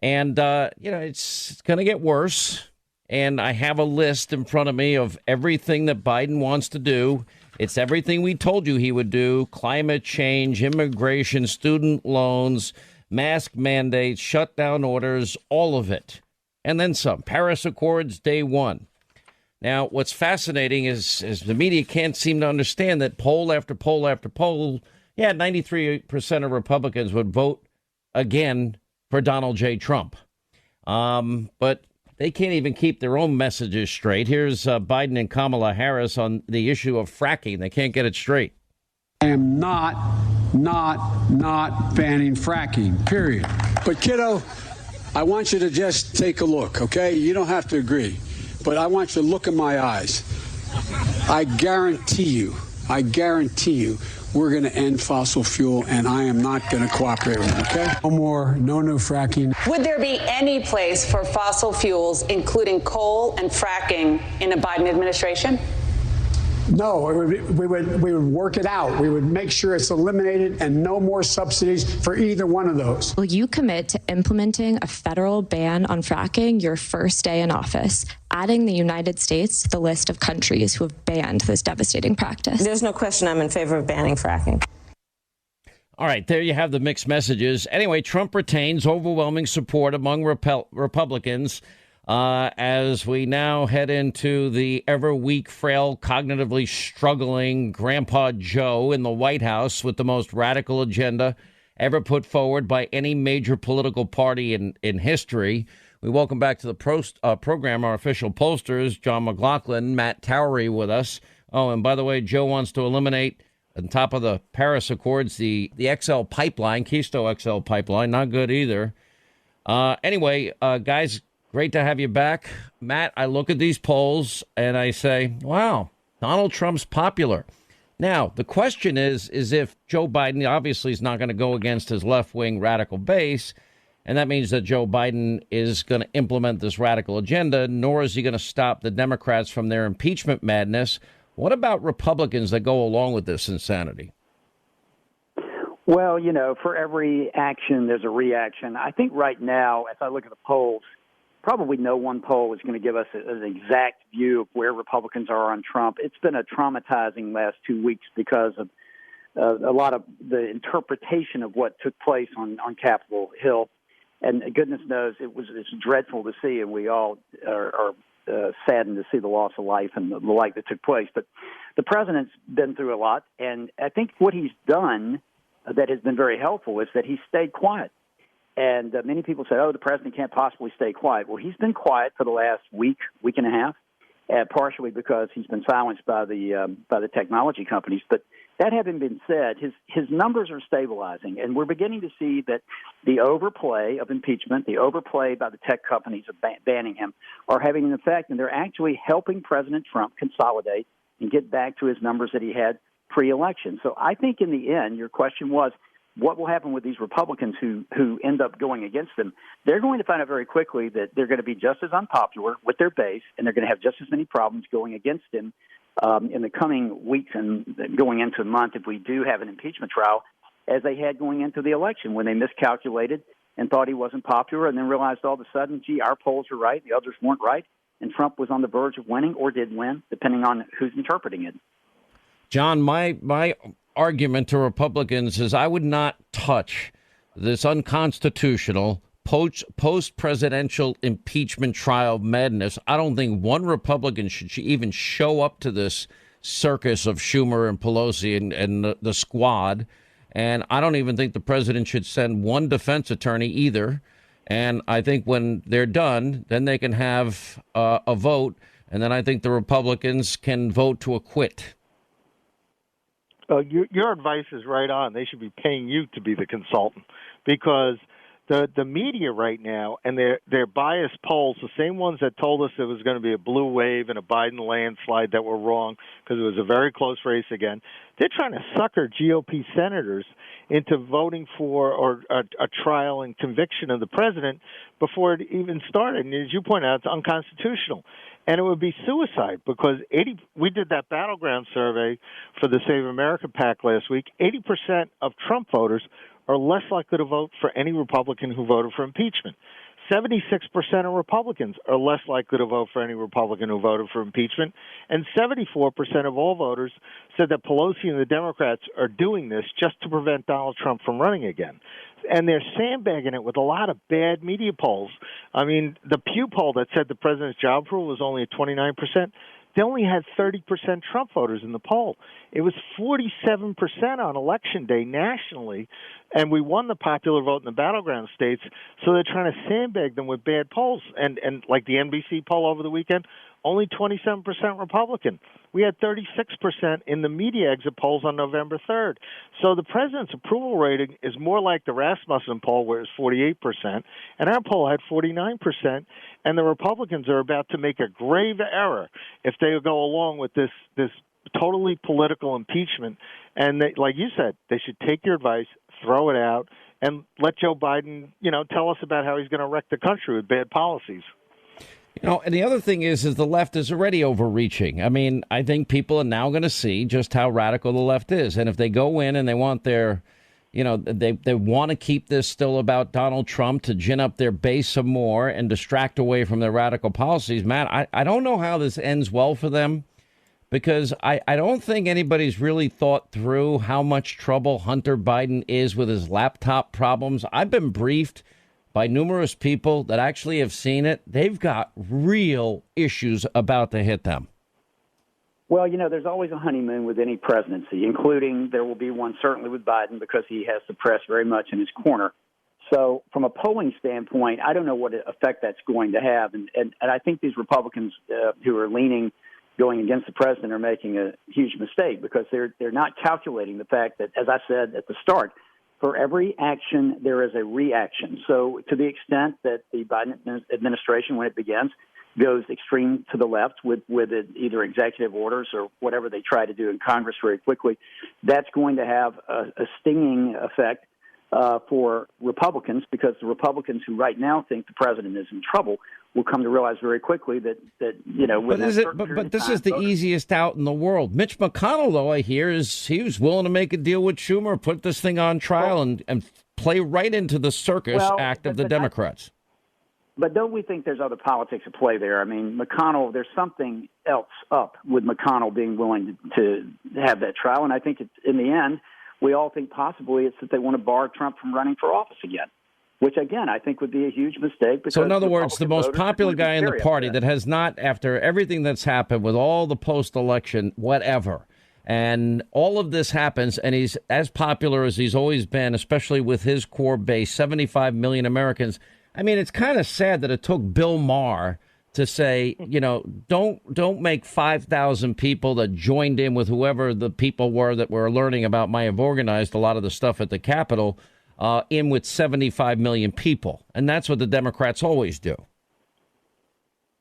And, it's going to get worse. And I have a list in front of me of everything that Biden wants to do. It's everything we told you he would do: climate change, immigration, student loans, mask mandates, shutdown orders, all of it. And then some. Paris Accords, day one. Now, what's fascinating is the media can't seem to understand that poll after poll after poll, 93% of Republicans would vote again for Donald J. Trump. But they can't even keep their own messages straight. Here's Biden and Kamala Harris on the issue of fracking. They can't get it straight. I am not banning fracking, period. But, kiddo, I want you to just take a look, okay? You don't have to agree. But I want you to look in my eyes. I guarantee you, we're going to end fossil fuel, and I am not going to cooperate with it, okay? No new fracking. Would there be any place for fossil fuels, including coal and fracking, in a Biden administration? No, we would work it out. We would make sure it's eliminated and no more subsidies for either one of those. Will you commit to implementing a federal ban on fracking your first day in office, adding the United States to the list of countries who have banned this devastating practice? There's no question I'm in favor of banning fracking. All right, there you have the mixed messages. Anyway, Trump retains overwhelming support among Republicans as we now head into the ever weak, frail, cognitively struggling Grandpa Joe in the White House with the most radical agenda ever put forward by any major political party in history. We welcome back to the program our official pollsters, John McLaughlin, Matt Towery with us. Oh, and by the way, Joe wants to eliminate, on top of the Paris Accords, the XL pipeline, Keystone XL pipeline. Not good either. Anyway, guys, great to have you back. Matt, I look at these polls and I say, wow, Donald Trump's popular. Now, the question is if Joe Biden obviously is not going to go against his left-wing radical base, and that means that Joe Biden is going to implement this radical agenda, nor is he going to stop the Democrats from their impeachment madness. What about Republicans that go along with this insanity? Well, for every action, there's a reaction. I think right now, as I look at the polls, probably no one poll is going to give us an exact view of where Republicans are on Trump. It's been a traumatizing last 2 weeks because of a lot of the interpretation of what took place on Capitol Hill. And goodness knows it's dreadful to see, and we all are saddened to see the loss of life and the like that took place. But the president's been through a lot, and I think what he's done that has been very helpful is that he stayed quiet. And many people say, the president can't possibly stay quiet. Well, he's been quiet for the last week and a half, partially because he's been silenced by the technology companies. But that having been said, his numbers are stabilizing, and we're beginning to see that the overplay of impeachment, the overplay by the tech companies of banning him, are having an effect, and they're actually helping President Trump consolidate and get back to his numbers that he had pre-election. So I think in the end, your question was, what will happen with these Republicans who end up going against them? They're going to find out very quickly that they're going to be just as unpopular with their base, and they're going to have just as many problems going against him in the coming weeks and going into a month if we do have an impeachment trial, as they had going into the election when they miscalculated and thought he wasn't popular and then realized all of a sudden, our polls are right, the others weren't right, and Trump was on the verge of winning or did win, depending on who's interpreting it. John, my argument to Republicans is I would not touch this unconstitutional post-presidential impeachment trial madness. I don't think one Republican should even show up to this circus of Schumer and Pelosi and the squad. And I don't even think the president should send one defense attorney either. And I think when they're done, then they can have a vote. And then I think the Republicans can vote to acquit. Your advice is right on. They should be paying you to be the consultant, because the media right now and their biased polls, the same ones that told us it was going to be a blue wave and a Biden landslide, that were wrong because it was a very close race again. They're trying to sucker GOP senators into voting for a trial and conviction of the president before it even started. And as you point out, it's unconstitutional. And it would be suicide, because we did that battleground survey for the Save America PAC last week. 80% of Trump voters are less likely to vote for any Republican who voted for impeachment. 76% of Republicans are less likely to vote for any Republican who voted for impeachment. And 74% of all voters said that Pelosi and the Democrats are doing this just to prevent Donald Trump from running again. And they're sandbagging it with a lot of bad media polls. I mean, the Pew poll that said the president's job approval was only at 29%, they only had 30% Trump voters in the poll. It was 47% on Election Day nationally, and we won the popular vote in the battleground states, so they're trying to sandbag them with bad polls. And like the NBC poll over the weekend, only 27% Republican. We had 36% in the media exit polls on November 3rd. So the president's approval rating is more like the Rasmussen poll, where it's 48%, and our poll had 49%, and the Republicans are about to make a grave error if they go along with this totally political impeachment. And they, like you said, they should take your advice, throw it out, and let Joe Biden, tell us about how he's going to wreck the country with bad policies. And the other thing is the left is already overreaching. I mean, I think people are now going to see just how radical the left is. And if they go in and they want their, they want to keep this still about Donald Trump to gin up their base some more and distract away from their radical policies, man, I don't know how this ends well for them, because I don't think anybody's really thought through how much trouble Hunter Biden is with his laptop problems. I've been briefed by numerous people that actually have seen it. They've got real issues about to hit them. Well, there's always a honeymoon with any presidency, including there will be one certainly with Biden, because he has the press very much in his corner. So from a polling standpoint, I don't know what effect that's going to have. And I think these Republicans who are leaning going against the president are making a huge mistake, because they're not calculating the fact that, as I said at the start, for every action, there is a reaction. So to the extent that the Biden administration, when it begins, goes extreme to the left with either executive orders or whatever they try to do in Congress very quickly, that's going to have a stinging effect for Republicans, because the Republicans who right now think the president is in trouble will come to realize very quickly that But this is the easiest out in the world. Mitch McConnell, though, I hear, he was willing to make a deal with Schumer, put this thing on trial, and play right into the circus act of the Democrats. But don't we think there's other politics at play there? I mean, McConnell, there's something else up with McConnell being willing to have that trial, and I think in the end, we all think possibly it's that they want to bar Trump from running for office again. which, again, I think would be a huge mistake. So, in other words, the most Republican popular voters guy in the very party upset. that has not, after everything that's happened with all the post-election, whatever, and all of this happens, and he's as popular as he's always been, especially with his core base, 75 million Americans. I mean, it's kind of sad that it took Bill Maher to say, don't make 5,000 people that joined in with whoever the people were that were learning about might have organized a lot of the stuff at the Capitol in with 75 million people. And that's what the Democrats always do.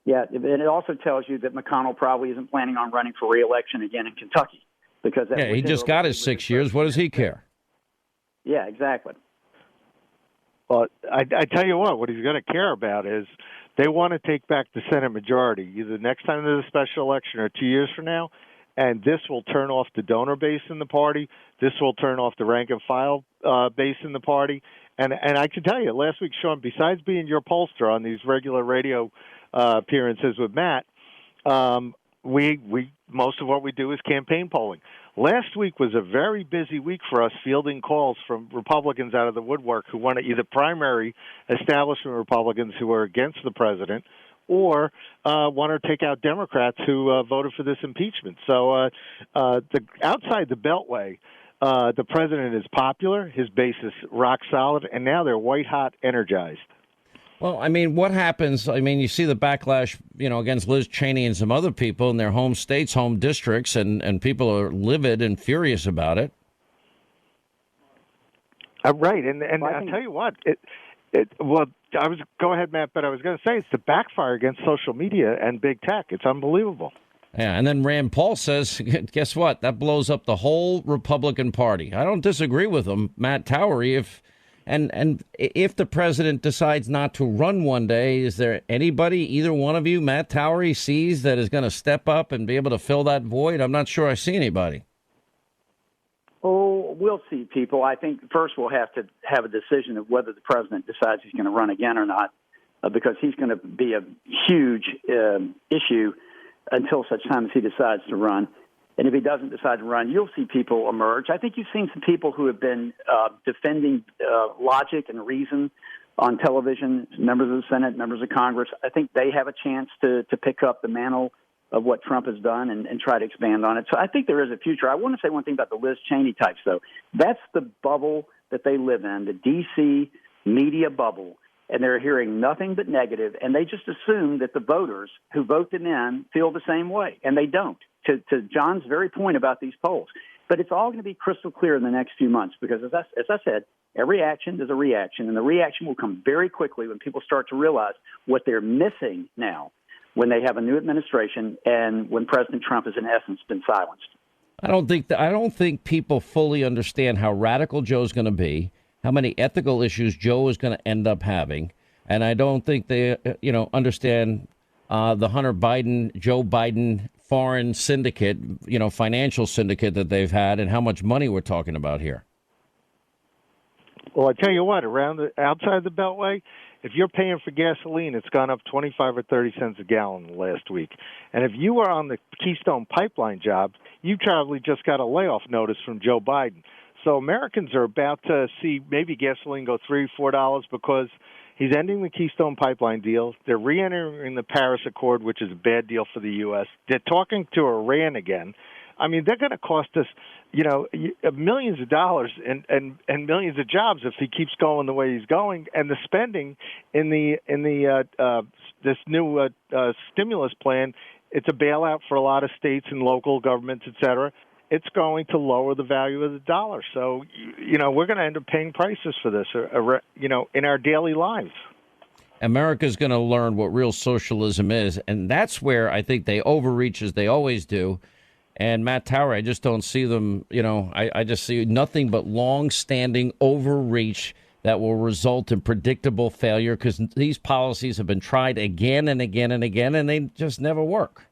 Yeah, and it also tells you that McConnell probably isn't planning on running for re-election again in Kentucky. Because he just got his 6 years. What does he care? Yeah, exactly. Well, I tell you what he's going to care about is they want to take back the Senate majority either next time there's a special election or 2 years from now, and this will turn off the donor base in the party. This will turn off the rank and file base in the party. And I can tell you, last week, Sean, besides being your pollster on these regular radio appearances with Matt, we most of what we do is campaign polling. Last week was a very busy week for us fielding calls from Republicans out of the woodwork who want to either primary establishment Republicans who are against the president or want to take out Democrats who voted for this impeachment. So outside the Beltway, the president is popular, his base is rock solid, and now they're white-hot energized. Well, I mean, what happens? I mean, you see the backlash, against Liz Cheney and some other people in their home states, home districts, and people are livid and furious about it. Right, and I'll tell you what, go ahead, Matt, but I was going to say it's the backfire against social media and big tech. It's unbelievable. Yeah, and then Rand Paul says, guess what? That blows up the whole Republican Party. I don't disagree with him, Matt Towery, if the president decides not to run one day, is there anybody, either one of you, Matt Towery, sees that is going to step up and be able to fill that void? I'm not sure I see anybody. Oh, we'll see, people. I think first we'll have to have a decision of whether the president decides he's going to run again or not, because he's going to be a huge issue until such time as he decides to run. And if he doesn't decide to run, you'll see people emerge. I think you've seen some people who have been defending logic and reason on television, members of the Senate, members of Congress. I think they have a chance to pick up the mantle of what Trump has done and try to expand on it. So I think there is a future. I want to say one thing about the Liz Cheney types, though. That's the bubble that they live in, the D.C. media bubble. And they're hearing nothing but negative, and they just assume that the voters who vote them in feel the same way, and they don't, to John's very point about these polls. But it's all going to be crystal clear in the next few months because, as I said, every action is a reaction, and the reaction will come very quickly when people start to realize what they're missing now when they have a new administration and when President Trump has, in essence, been silenced. I don't think people fully understand how radical Joe's going to be, how many ethical issues Joe is going to end up having. And I don't think they, understand the Hunter Biden, Joe Biden foreign syndicate, financial syndicate that they've had and how much money we're talking about here. Well, I tell you what, outside the Beltway, if you're paying for gasoline, it's gone up 25 or 30 cents a gallon last week. And if you are on the Keystone Pipeline job, you probably just got a layoff notice from Joe Biden. So Americans are about to see maybe gasoline go $3 or $4 because he's ending the Keystone Pipeline deal. They're re-entering the Paris Accord, which is a bad deal for the U.S. They're talking to Iran again. I mean, they're going to cost us, millions of dollars and millions of jobs if he keeps going the way he's going. And the spending in this new stimulus plan, it's a bailout for a lot of states and local governments, et cetera. It's going to lower the value of the dollar. So, we're going to end up paying prices for this, in our daily lives. America's going to learn what real socialism is. And that's where I think they overreach, as they always do. And Matt Tower, I just don't see them, I just see nothing but long-standing overreach that will result in predictable failure because these policies have been tried again and again and again, and they just never work.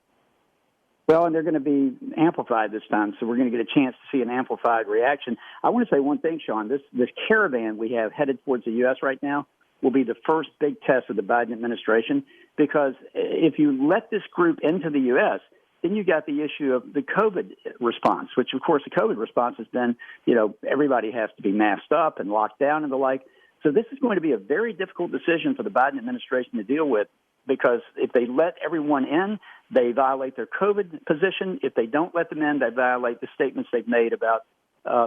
Well, and they're going to be amplified this time, so we're going to get a chance to see an amplified reaction. I want to say one thing, Sean. This caravan we have headed towards the U.S. right now will be the first big test of the Biden administration because if you let this group into the U.S., then you got the issue of the COVID response, which, of course, the COVID response has been, everybody has to be masked up and locked down and the like. So this is going to be a very difficult decision for the Biden administration to deal with, because if they let everyone in, they violate their COVID position. If they don't let them in, they violate the statements they've made about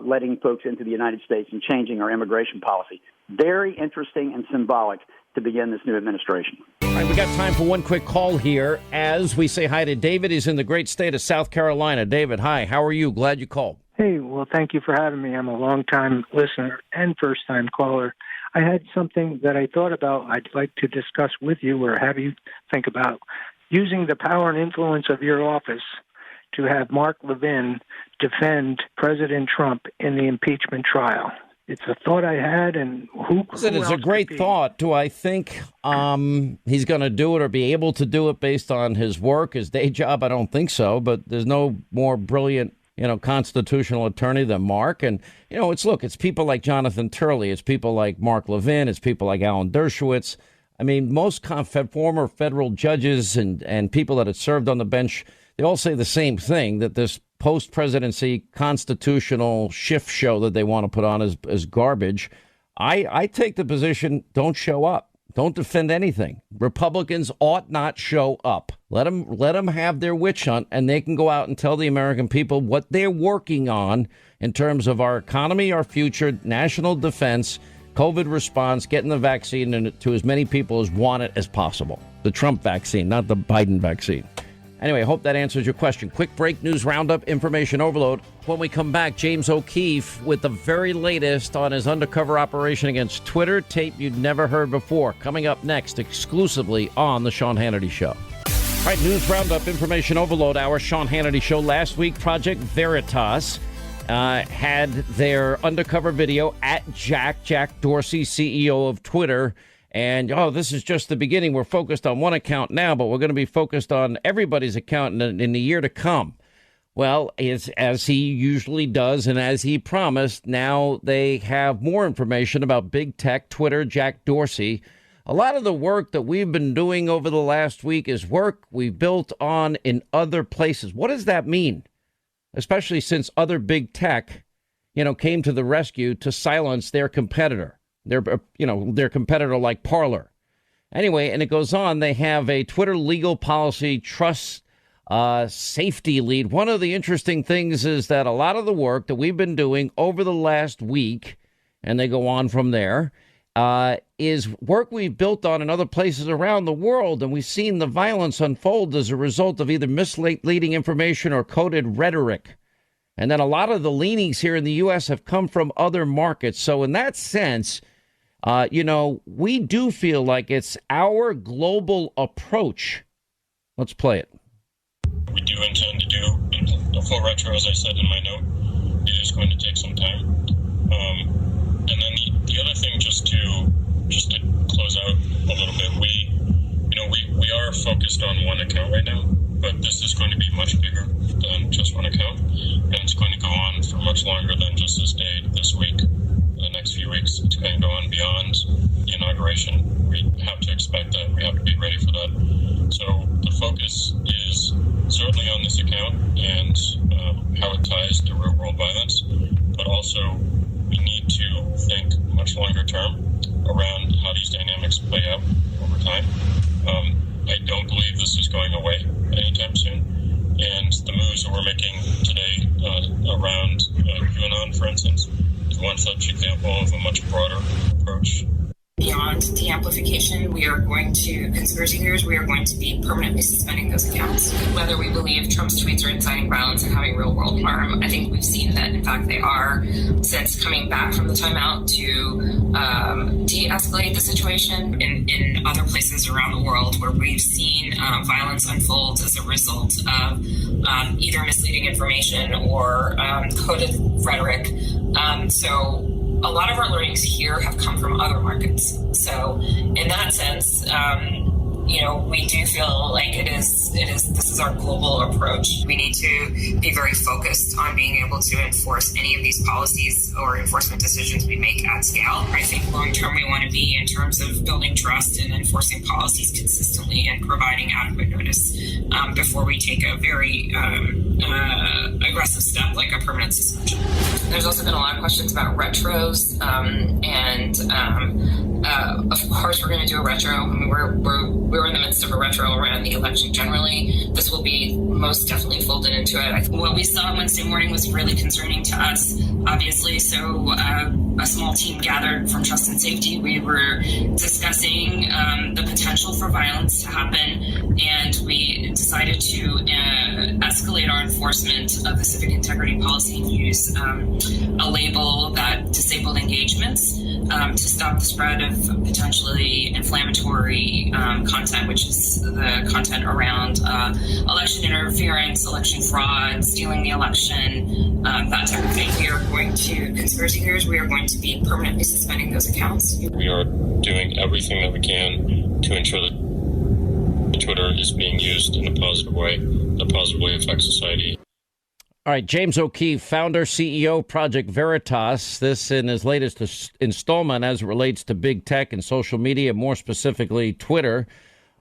letting folks into the United States and changing our immigration policy. Very interesting and symbolic to begin this new administration. All right, we got time for one quick call here as we say hi to David. He's in the great state of South Carolina. David, hi. How are you? Glad you called. Hey, well, thank you for having me. I'm a long-time listener and first-time caller. I had something that I thought about I'd like to discuss with you or have you think about, using the power and influence of your office to have Mark Levin defend President Trump in the impeachment trial. It's a thought I had, and who it's a great thought. Do I think he's going to do it or be able to do it based on his work, his day job? I don't think so, but there's no more brilliant constitutional attorney than Mark. And, it's people like Jonathan Turley. It's people like Mark Levin. It's people like Alan Dershowitz. I mean, most former federal judges and people that had served on the bench, they all say the same thing, that this post-presidency constitutional shift show that they want to put on is garbage. I take the position, don't show up. Don't defend anything. Republicans ought not show up. Let them have their witch hunt, and they can go out and tell the American people what they're working on in terms of our economy, our future, national defense, COVID response, getting the vaccine to as many people as want it as possible. The Trump vaccine, not the Biden vaccine. Anyway, I hope that answers your question. Quick break, news roundup, information overload. When we come back, James O'Keefe with the very latest on his undercover operation against Twitter, tape you'd never heard before. Coming up next, exclusively on The Sean Hannity Show. All right, news roundup, information overload hour, Sean Hannity Show. Last week, Project Veritas had their undercover video at Jack Dorsey, CEO of Twitter. And, this is just the beginning. We're focused on one account now, but we're going to be focused on everybody's account in the year to come. Well, as he usually does and as he promised, now they have more information about big tech, Twitter, Jack Dorsey. A lot of the work that we've been doing over the last week is work we've built on in other places. What does that mean? Especially since other big tech, came to the rescue to silence their competitor. Their competitor like Parler. Anyway, and it goes on. They have a Twitter legal policy trust safety lead. One of the interesting things is that a lot of the work that we've been doing over the last week, and they go on from there, is work we've built on in other places around the world. And we've seen the violence unfold as a result of either misleading information or coded rhetoric. And then a lot of the leanings here in the U.S. have come from other markets. So in that sense, we do feel like it's our global approach. Let's play it. We do intend to do a full retro, as I said in my note. It is going to take some time. And then the other thing, just to close out a little bit, we are focused on one account right now, but this is going to be much bigger than just one account, and it's going to go on for much longer than just this day, this week, the next few weeks. It's going to go on beyond the inauguration. We have to expect that. We have to be ready for that. So the focus is certainly on this account and how it ties to real world violence, but also we need to think much longer term around how these dynamics play out over time. I don't believe this is going away anytime soon. And the moves that we're making today around QAnon, for instance, is one such example of a much broader approach. Beyond the amplification, we are going to, conspiracy theories, we are going to be permanently suspending those accounts. Whether we believe Trump's tweets are inciting violence and having real world harm, I think we've seen that, in fact, they are, since coming back from the timeout to de-escalate the situation in other places around the world where we've seen violence unfold as a result of either misleading information or coded rhetoric. So a lot of our learnings here have come from other markets. So in that sense, we do feel like this is our global approach. We need to be very focused on being able to enforce any of these policies or enforcement decisions we make at scale. I think long term we want to be in terms of building trust and enforcing policies consistently and providing adequate notice before we take a very aggressive step like a permanent suspension. There's also been a lot of questions about retros, of course we're going to do a retro. I mean, we're in the midst of a retro around the election generally. This will be most definitely folded into it. What we saw Wednesday morning was really concerning to us, obviously. So a small team gathered from Trust and Safety. We were discussing the potential for violence to happen, and we decided to escalate our enforcement of the civic integrity policy and use a label that disabled engagements to stop the spread of potentially inflammatory content, which is the content around election interference, election fraud, stealing the election, that type of thing. We are going to, conspiracy theories, we are going to be permanently suspending those accounts. We are doing everything that we can to ensure that Twitter is being used in a positive way that positively affects society. All right, James O'Keefe, founder, CEO, Project Veritas. This in his latest installment as it relates to big tech and social media, more specifically Twitter.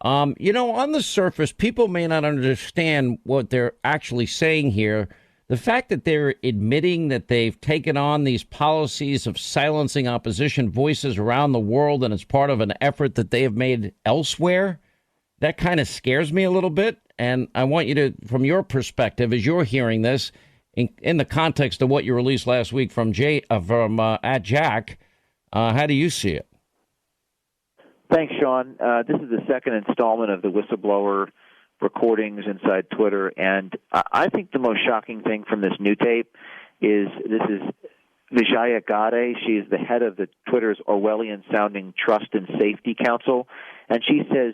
On the surface, people may not understand what they're actually saying here. The fact that they're admitting that they've taken on these policies of silencing opposition voices around the world and it's part of an effort that they have made elsewhere, that kind of scares me a little bit. And I want you to, from your perspective, as you're hearing this, in the context of what you released last week from at Jack, how do you see it? Thanks, Sean. This is the second installment of the whistleblower recordings inside Twitter, and I think the most shocking thing from this new tape is Vijaya Gadde. She is the head of the Twitter's Orwellian-sounding Trust and Safety Council, and she says,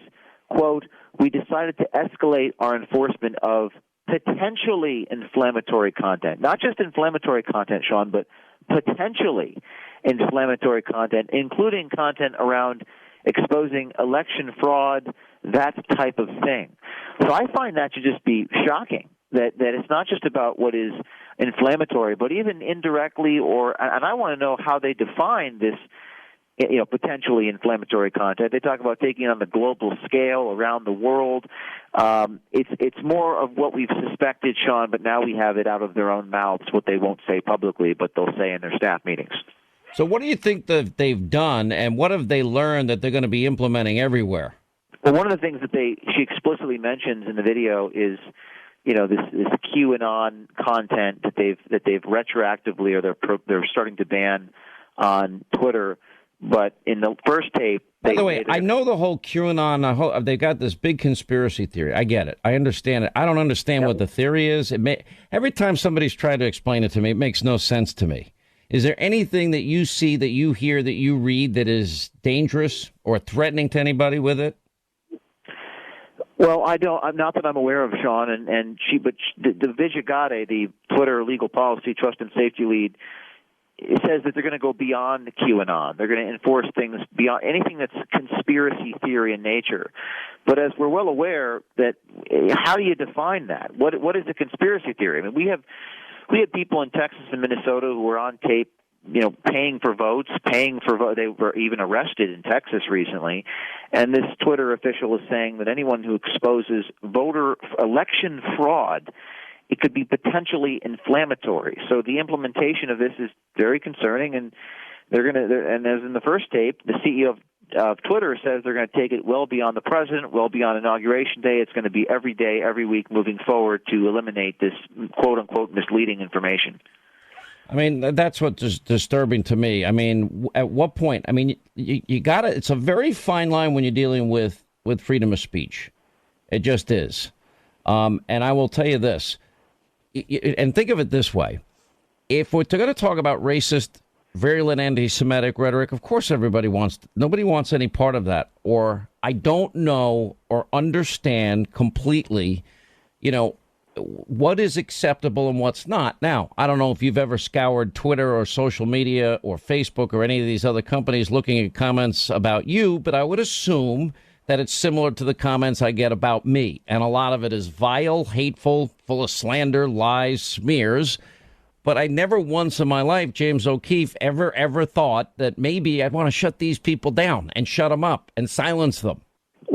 quote, "We decided to escalate our enforcement of potentially inflammatory content." Not just inflammatory content, Sean, but potentially inflammatory content, including content around exposing election fraud, that type of thing. So I find that to just be shocking, that it's not just about what is inflammatory, but even indirectly and I want to know how they define this potentially inflammatory content. They talk about taking it on the global scale around the world. It's more of what we've suspected, Sean, but now we have it out of their own mouths, what they won't say publicly, but they'll say in their staff meetings. So what do you think that they've done, and what have they learned that they're going to be implementing everywhere? Well, one of the things that she explicitly mentions in the video is, this QAnon content that they've retroactively or they're starting to ban on Twitter. But in the first tape, by the way, I know the whole QAnon. They got this big conspiracy theory. I get it. I understand it. I don't understand what the theory is. Every time somebody's tried to explain it to me, it makes no sense to me. Is there anything that you see, that you hear, that you read that is dangerous or threatening to anybody with it? Well, I don't. I'm not that I'm aware of, Sean. But the Vijaya Gadde, the Twitter legal policy, trust and safety lead, it says that they're going to go beyond the QAnon. They're going to enforce things beyond anything that's conspiracy theory in nature. But as we're well aware, that how do you define that? What is a conspiracy theory? I mean, we had people in Texas and Minnesota who were on tape, paying for votes. They were even arrested in Texas recently. And this Twitter official is saying that anyone who exposes voter election fraud, it could be potentially inflammatory. So the implementation of this is very concerning, and and as in the first tape, the CEO of Twitter says they're going to take it well beyond the president, well beyond Inauguration Day. It's going to be every day, every week moving forward to eliminate this quote-unquote misleading information. I mean, that's what's disturbing to me. I mean, at what point? I mean, you got to. It's a very fine line when you're dealing with freedom of speech. It just is. And I will tell you this. And think of it this way. If we're going to talk about racist, virulent anti-Semitic rhetoric, of course nobody wants any part of that. Or I don't know or understand completely, what is acceptable and what's not. Now, I don't know if you've ever scoured Twitter or social media or Facebook or any of these other companies looking at comments about you, but I would assume that it's similar to the comments I get about me. And a lot of it is vile, hateful, full of slander, lies, smears. But I never once in my life, James O'Keefe, ever thought that maybe I'd want to shut these people down and shut them up and silence them.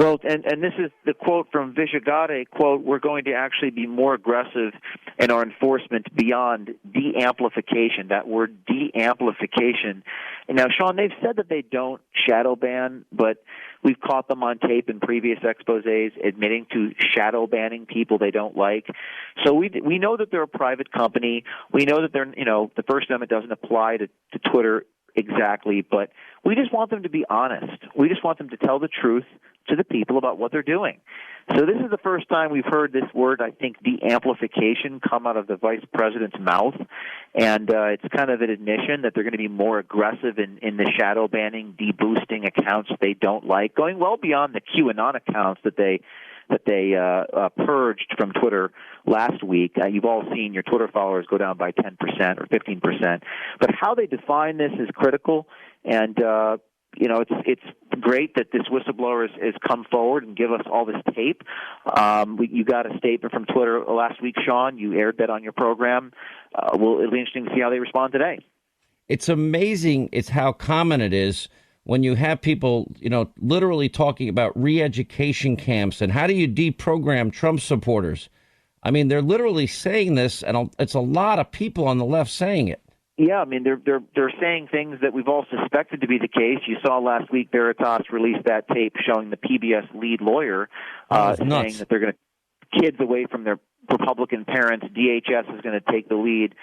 Well, and this is the quote from Vijagade, quote, we're going to actually be more aggressive in our enforcement beyond de-amplification, that word de-amplification. And now, Sean, they've said that they don't shadow ban, but we've caught them on tape in previous exposés admitting to shadow banning people they don't like. So we know that they're a private company. We know that they're, the First Amendment doesn't apply to Twitter exactly, but we just want them to be honest. We just want them to tell the truth to the people about what they're doing. So this is the first time we've heard this word, I think, de-amplification, come out of the vice president's mouth. And it's kind of an admission that they're going to be more aggressive in the shadow banning, deboosting accounts they don't like, going well beyond the QAnon accounts that they purged from Twitter last week. You've all seen your Twitter followers go down by 10% or 15%. But how they define this is critical, and it's great that this whistleblower has come forward and give us all this tape. You got a statement from Twitter last week, Sean. You aired that on your program. It'll be interesting to see how they respond today. It's amazing. It's how common it is when you have people, literally talking about re-education camps and how do you deprogram Trump supporters. I mean, they're literally saying this, and it's a lot of people on the left saying it. Yeah, I mean, they're saying things that we've all suspected to be the case. You saw last week Veritas released that tape showing the PBS lead lawyer saying that they're going to kids away from their Republican parents. DHS is going to take the lead.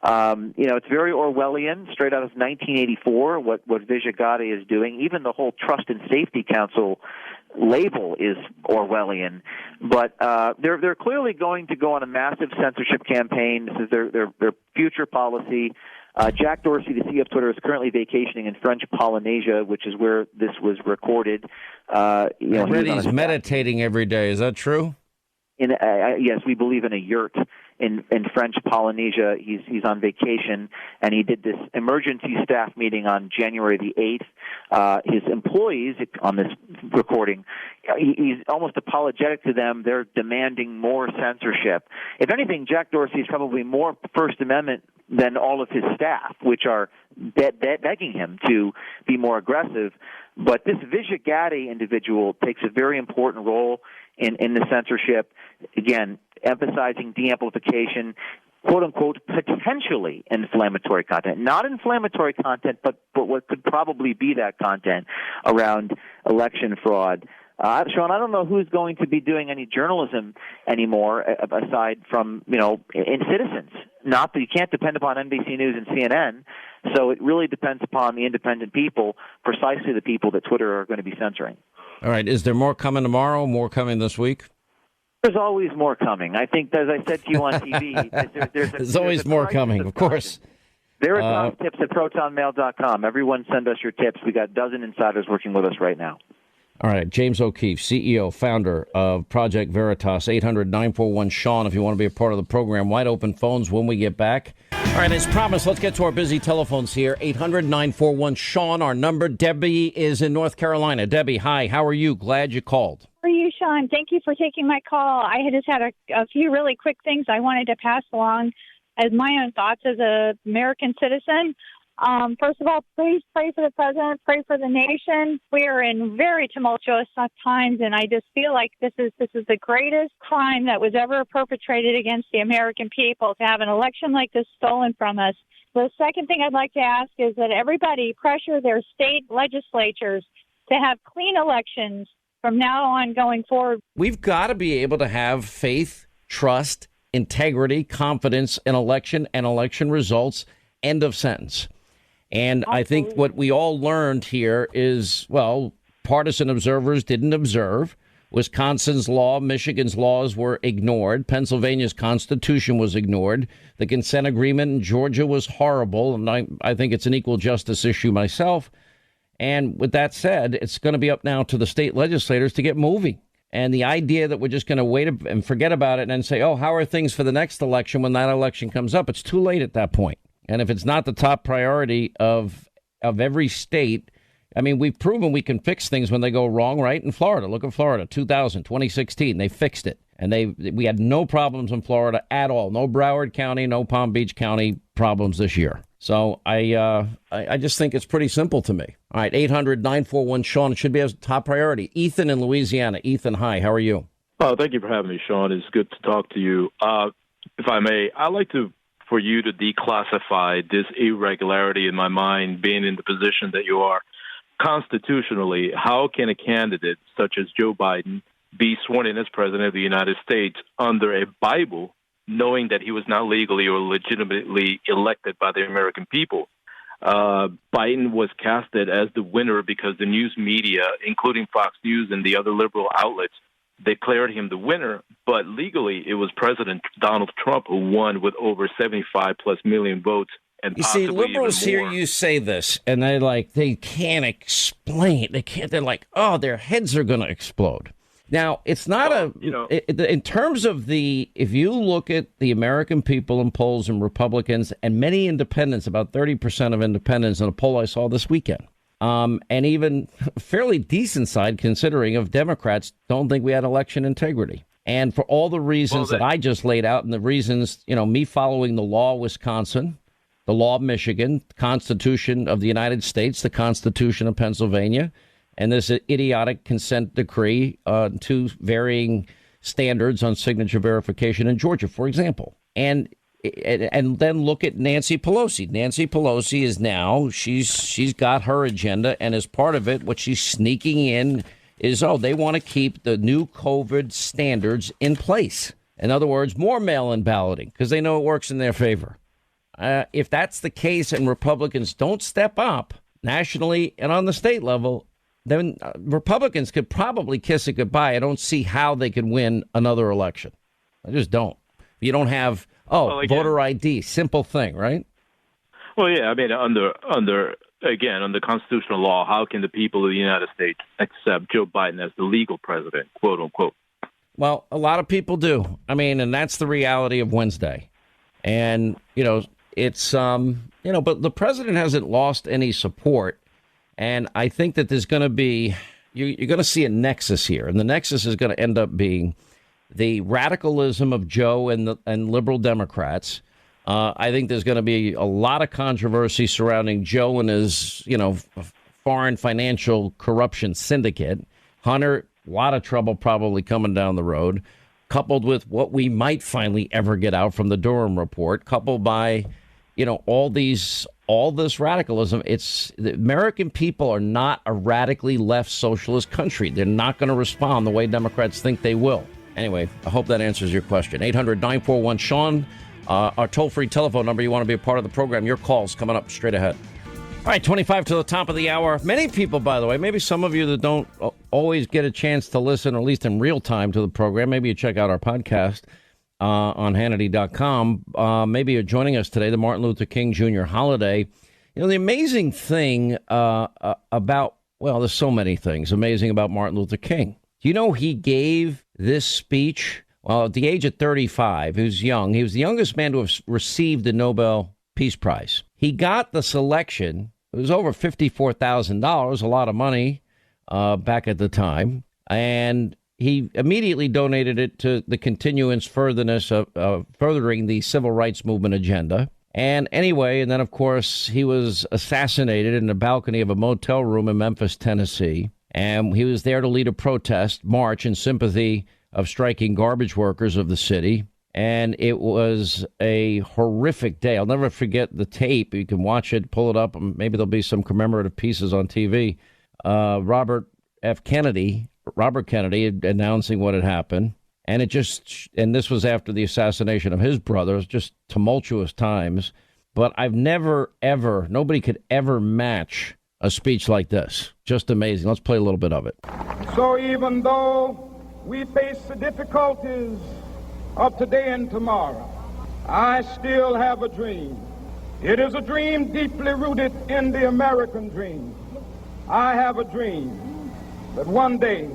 It's very Orwellian, straight out of 1984, what Vijagade is doing. Even the whole Trust and Safety Council label is Orwellian. But they're clearly going to go on a massive censorship campaign. This is their future policy. Jack Dorsey, the CEO of Twitter, is currently vacationing in French Polynesia, which is where this was recorded. He's meditating every day. Is that true? Yes, we believe in a yurt in French Polynesia. He's on vacation, and he did this emergency staff meeting on January the 8th. His employees, on this recording, he's almost apologetic to them. They're demanding more censorship. If anything, Jack Dorsey is probably more First Amendment than all of his staff, which are begging him to be more aggressive. But this Vijagade individual takes a very important role in the censorship, again, emphasizing de-amplification, quote-unquote, potentially inflammatory content. Not inflammatory content, but what could probably be that content around election fraud. Sean, I don't know who's going to be doing any journalism anymore aside from, in citizens. Not that you can't depend upon NBC News and CNN, so it really depends upon the independent people, precisely the people that Twitter are going to be censoring. All right. Is there more coming tomorrow, more coming this week? There's always more coming. I think, as I said to you on TV, there's always more coming, of course. There are tips at protonmail.com. Everyone send us your tips. We got a dozen insiders working with us right now. All right. James O'Keefe, CEO, founder of Project Veritas, 800-941-SEAN if you want to be a part of the program. Wide open phones when we get back. All right. As promised, let's get to our busy telephones here. 800-941-SEAN, our number. Debbie is in North Carolina. Debbie, hi. How are you? Glad you called. How are you, Sean? Thank you for taking my call. I had just had a few really quick things I wanted to pass along as my own thoughts as an American citizen. First of all, please pray for the president, pray for the nation. We are in very tumultuous times, and I just feel like this is the greatest crime that was ever perpetrated against the American people, to have an election like this stolen from us. The second thing I'd like to ask is that everybody pressure their state legislatures to have clean elections from now on going forward. We've got to be able to have faith, trust, integrity, confidence in election and election results. End of sentence. And I think what we all learned here is, well, partisan observers didn't observe. Wisconsin's law, Michigan's laws were ignored. Pennsylvania's Constitution was ignored. The consent agreement in Georgia was horrible. And I think it's an equal justice issue myself. And with that said, it's going to be up now to the state legislators to get moving. And the idea that we're just going to wait and forget about it and then say, oh, how are things for the next election when that election comes up? It's too late at that point. And if it's not the top priority of every state, I mean, we've proven we can fix things when they go wrong, right? In Florida, look at Florida, 2016, they fixed it. And we had no problems in Florida at all. No Broward County, no Palm Beach County problems this year. So I just think it's pretty simple to me. All right, 800-941-SEAN. It should be a top priority. Ethan in Louisiana. Ethan, hi. How are you? Oh, thank you for having me, Sean. It's good to talk to you. If I may, I'd like for you to declassify this irregularity in my mind, being in the position that you are. Constitutionally, how can a candidate such as Joe Biden be sworn in as president of the United States under a Bible, knowing that he was not legally or legitimately elected by the American people? Biden was casted as the winner because the news media, including Fox News and the other liberal outlets, declared him the winner. But legally, it was President Donald Trump who won with over 75+ million votes. And you see, liberals hear you say this, and they can't explain. They're like, oh, their heads are going to explode. Now, it's not in terms of if you look at the American people in polls and Republicans and many independents, about 30% of independents in a poll I saw this weekend, and even fairly decent side considering of Democrats don't think we had election integrity. And for all the reasons that I just laid out and the reasons, me following the law of Wisconsin, the law of Michigan, the Constitution of the United States, the Constitution of Pennsylvania, and this idiotic consent decree, two varying standards on signature verification in Georgia, for example. And then look at Nancy Pelosi. Nancy Pelosi is now, she's got her agenda, and as part of it, what she's sneaking in is, they want to keep the new COVID standards in place. In other words, more mail-in balloting, because they know it works in their favor. If that's the case and Republicans don't step up nationally and on the state level, then Republicans could probably kiss it goodbye. I don't see how they could win another election. I just don't. You don't have, voter ID, simple thing, right? Well, yeah, I mean, under constitutional law, how can the people of the United States accept Joe Biden as the legal president, quote unquote? Well, a lot of people do. I mean, and that's the reality of Wednesday. And, it's, but the president hasn't lost any support. And I think that there's going to be, you're going to see a nexus here. And the nexus is going to end up being the radicalism of Joe and liberal Democrats. I think there's going to be a lot of controversy surrounding Joe and his, foreign financial corruption syndicate. Hunter, a lot of trouble probably coming down the road, coupled with what we might finally ever get out from the Durham report, coupled by, all this radicalism. It's the American people are not a radically left socialist country. They're not going to respond the way Democrats think they will. Anyway, I hope that answers your question. 800-941-SEAN, our toll-free telephone number. You want to be a part of the program. Your call's coming up straight ahead. All right, 25 to the top of the hour. Many people, by the way, maybe some of you that don't always get a chance to listen, or at least in real time, to the program, maybe you check out our podcast on Hannity.com. Maybe you're joining us today, the Martin Luther King Jr. holiday. The amazing thing about, there's so many things amazing about Martin Luther King. Do you know he gave this speech, at the age of 35, he was young. He was the youngest man to have received the Nobel Peace Prize. He got the selection. It was over $54,000, a lot of money back at the time. And he immediately donated it to the continuance furthering the civil rights movement agenda. And anyway, and then, of course, he was assassinated in the balcony of a motel room in Memphis, Tennessee. And he was there to lead a protest march in sympathy of striking garbage workers of the city. And it was a horrific day. I'll never forget the tape. You can watch it, pull it up. Maybe there'll be some commemorative pieces on TV. Robert Kennedy announcing what had happened. And this was after the assassination of his brother. It was just tumultuous times. But I've nobody could ever match a speech like this. Just amazing. Let's play a little bit of it. So even though we face the difficulties of today and tomorrow, I still have a dream. It is a dream deeply rooted in the American dream. I have a dream that one day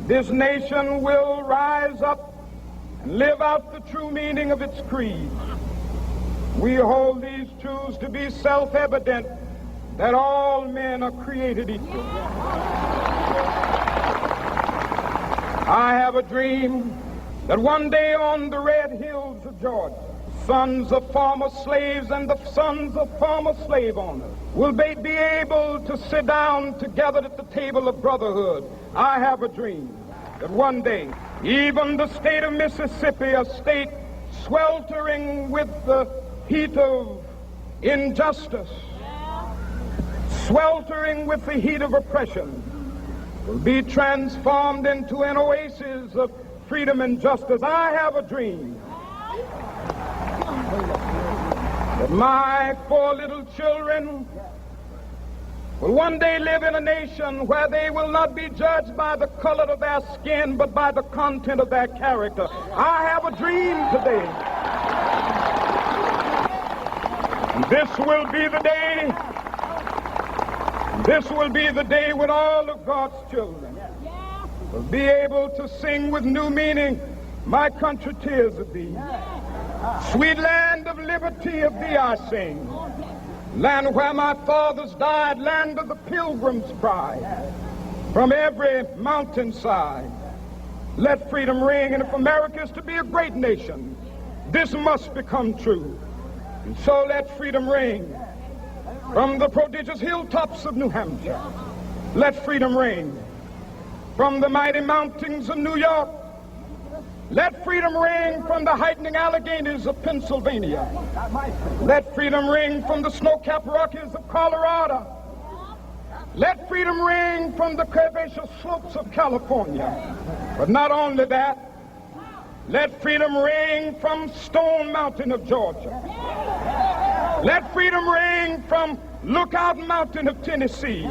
this nation will rise up and live out the true meaning of its creed. We hold these truths to be self-evident, that all men are created equal. I have a dream that one day on the red hills of Georgia, sons of former slaves and the sons of former slave owners will be able to sit down together at the table of brotherhood. I have a dream that one day, even the state of Mississippi, a state sweltering with the heat of injustice, sweltering with the heat of oppression, will be transformed into an oasis of freedom and justice. I have a dream that my 4 little children will one day live in a nation where they will not be judged by the color of their skin, but by the content of their character. I have a dream today. And this will be the day when all of God's children will be able to sing with new meaning, my country, tears of thee. Sweet land of liberty, of thee I sing. Land where my fathers died, land of the pilgrim's pride. From every mountainside, let freedom ring. And if America is to be a great nation, this must become true. And so let freedom ring. From the prodigious hilltops of New Hampshire, let freedom ring. From the mighty mountains of New York, let freedom ring. From the heightening Alleghanies of Pennsylvania, let freedom ring. From the snow-capped Rockies of Colorado, let freedom ring. From the curvaceous slopes of California. But not only that, let freedom ring from Stone Mountain of Georgia. Let freedom ring from Lookout Mountain of Tennessee.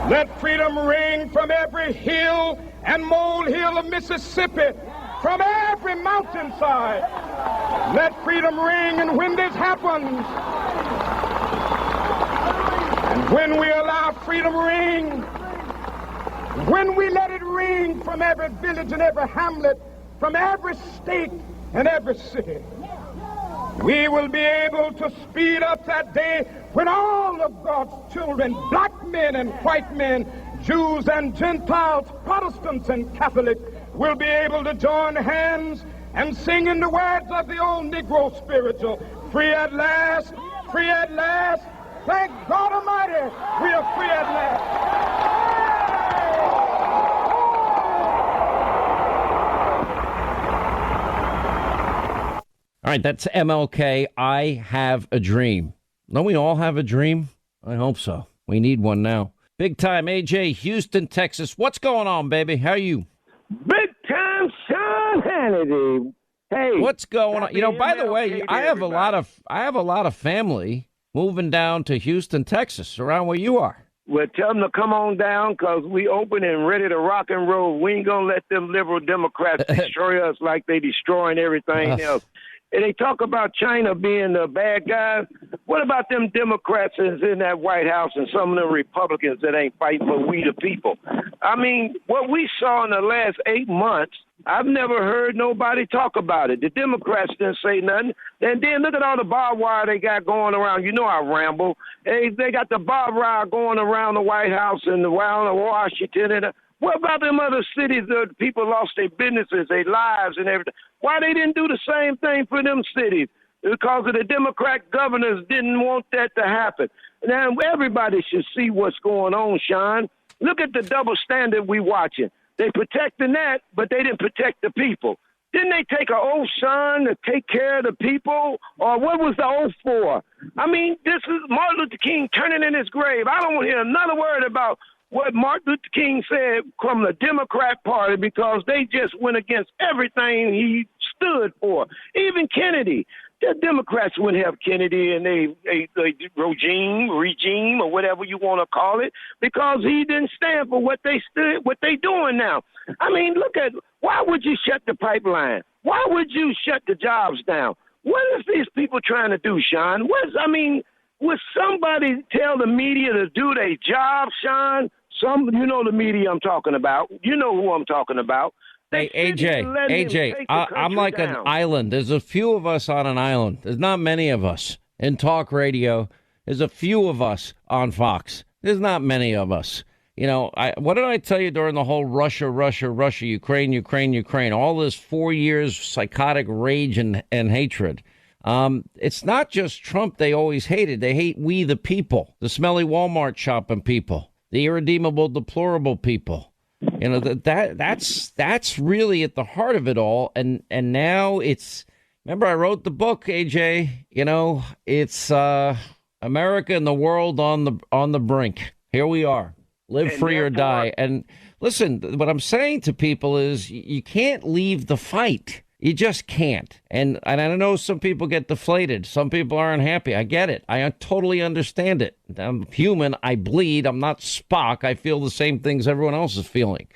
Let freedom ring from every hill and molehill of Mississippi, from every mountainside. Let freedom ring. And when this happens, and when we allow freedom ring, when we let it ring from every village and every hamlet, from every state and every city, we will be able to speed up that day when all of God's children, black men and white men, Jews and Gentiles, Protestants and Catholics, will be able to join hands and sing in the words of the old Negro spiritual, free at last, free at last. Thank God Almighty, we are free at last. All right, that's MLK. I have a dream. Don't we all have a dream? I hope so. We need one now. Big time AJ, Houston, Texas. What's going on, baby? How are you? Big time Sean Hannity. Hey, what's going on? You know, by the way, I have a lot of family moving down to Houston, Texas, around where you are. Well, tell them to come on down because we open and ready to rock and roll. We ain't going to let them liberal Democrats destroy us like they destroying everything else. And they talk about China being the bad guys. What about them Democrats that's in that White House and some of them Republicans that ain't fighting for we the people? I mean, what we saw in the last 8 months, I've never heard nobody talk about it. The Democrats didn't say nothing. And then look at all the barbed wire they got going around. You know I ramble. They got the barbed wire going around the White House and around Washington. And what about them other cities that people lost their businesses, their lives and everything? Why they didn't do the same thing for them cities? Because of the Democrat governors didn't want that to happen. Now, everybody should see what's going on, Sean. Look at the double standard we watching. They protecting that, but they didn't protect the people. Didn't they take an oath, Sean, to take care of the people? Or what was the oath for? I mean, this is Martin Luther King turning in his grave. I don't want to hear another word about what Martin Luther King said from the Democrat Party because they just went against everything he stood for. Even Kennedy. The Democrats wouldn't have Kennedy and a regime or whatever you want to call it because he didn't stand for what they doing now. I mean, look at, why would you shut the pipeline? Why would you shut the jobs down? What is these people trying to do, Sean? Would somebody tell the media to do their job, Sean? You know the media I'm talking about. You know who I'm talking about. Hey, AJ, I'm like an island. There's a few of us on an island. There's not many of us in talk radio. There's a few of us on Fox. There's not many of us. What did I tell you during the whole Russia, Ukraine, all this 4 years psychotic rage and hatred? It's not just Trump they always hated. They hate we the people, the smelly Walmart shopping people, the irredeemable, deplorable people. That's really at the heart of it all. And now remember I wrote the book, AJ, it's America and the world on the brink. Here we are. Live free or die. And listen, what I'm saying to people is you can't leave the fight. You just can't. And I know some people get deflated. Some people aren't happy. I get it. I totally understand it. I'm human. I bleed. I'm not Spock. I feel the same things everyone else is feeling.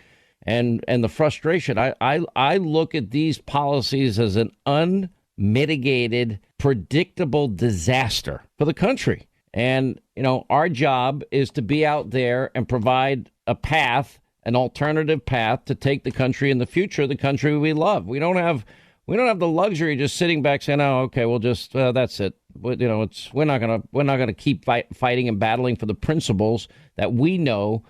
And the frustration. I look at these policies as an unmitigated, predictable disaster for the country. And, our job is to be out there and provide a path, an alternative path to take the country in the future, the country we love. We don't have the luxury of just sitting back saying, "Oh, okay, we'll just that's it." We're not gonna keep fighting and battling for the principles that we know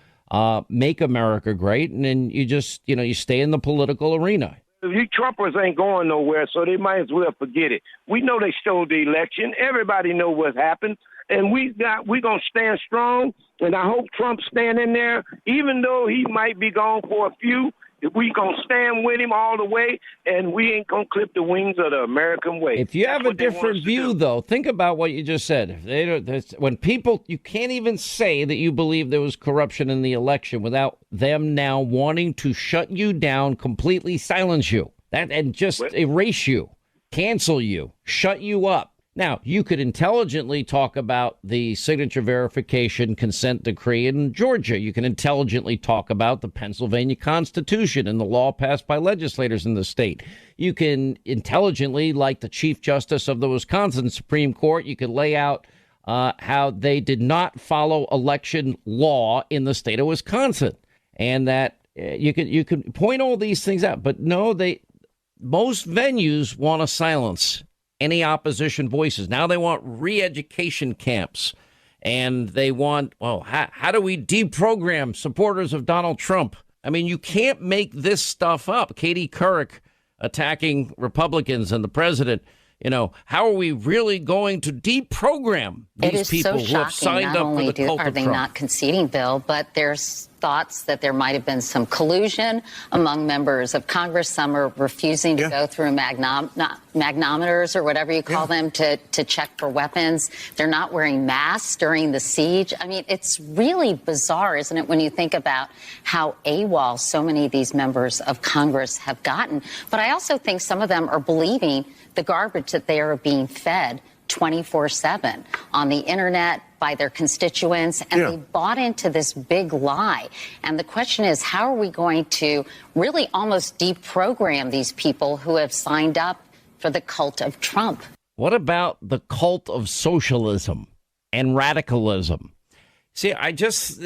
make America great. And then you just you stay in the political arena. You Trumpers ain't going nowhere, so they might as well forget it. We know they stole the election. Everybody know what happened. And we're going to stand strong, and I hope Trump's standing there, even though he might be gone for a few. We going to stand with him all the way, and we ain't going to clip the wings of the American way. If you have a different view, though, think about what you just said. When people, you can't even say that you believe there was corruption in the election without them now wanting to shut you down, completely silence you, and just erase you, cancel you, shut you up. Now, you could intelligently talk about the signature verification consent decree in Georgia. You can intelligently talk about the Pennsylvania Constitution and the law passed by legislators in the state. You can intelligently, like the Chief Justice of the Wisconsin Supreme Court, you could lay out how they did not follow election law in the state of Wisconsin. And that you could point all these things out. But no, most venues want to silence any opposition voices. Now they want re-education camps, and they want, how do we deprogram supporters of Donald Trump? I mean, you can't make this stuff up. Katie Couric attacking Republicans and the president. How are we really going to deprogram these people who have signed up for the cult of Trump? Are they not conceding, Bill, but there's thoughts that there might have been some collusion among members of Congress. Some are refusing to go through magnometers or whatever you call them to check for weapons. They're not wearing masks during the siege. I mean, it's really bizarre, isn't it, when you think about how AWOL so many of these members of Congress have gotten. But I also think some of them are believing the garbage that they are being fed 24/7 on the internet by their constituents, and they bought into this big lie. And the question is, how are we going to really almost deprogram these people who have signed up for the cult of Trump? What about the cult of socialism and radicalism? See, there's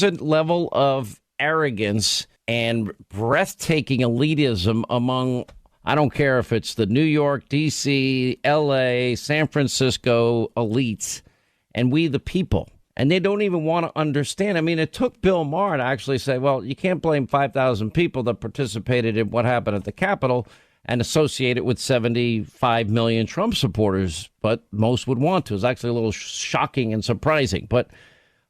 a level of arrogance and breathtaking elitism among, I don't care if it's the New York, D.C., L.A., San Francisco elites, and we the people. And they don't even want to understand. I mean, it took Bill Maher to actually say, well, you can't blame 5,000 people that participated in what happened at the Capitol and associate it with 75 million Trump supporters, but most would want to. It's actually a little shocking and surprising. But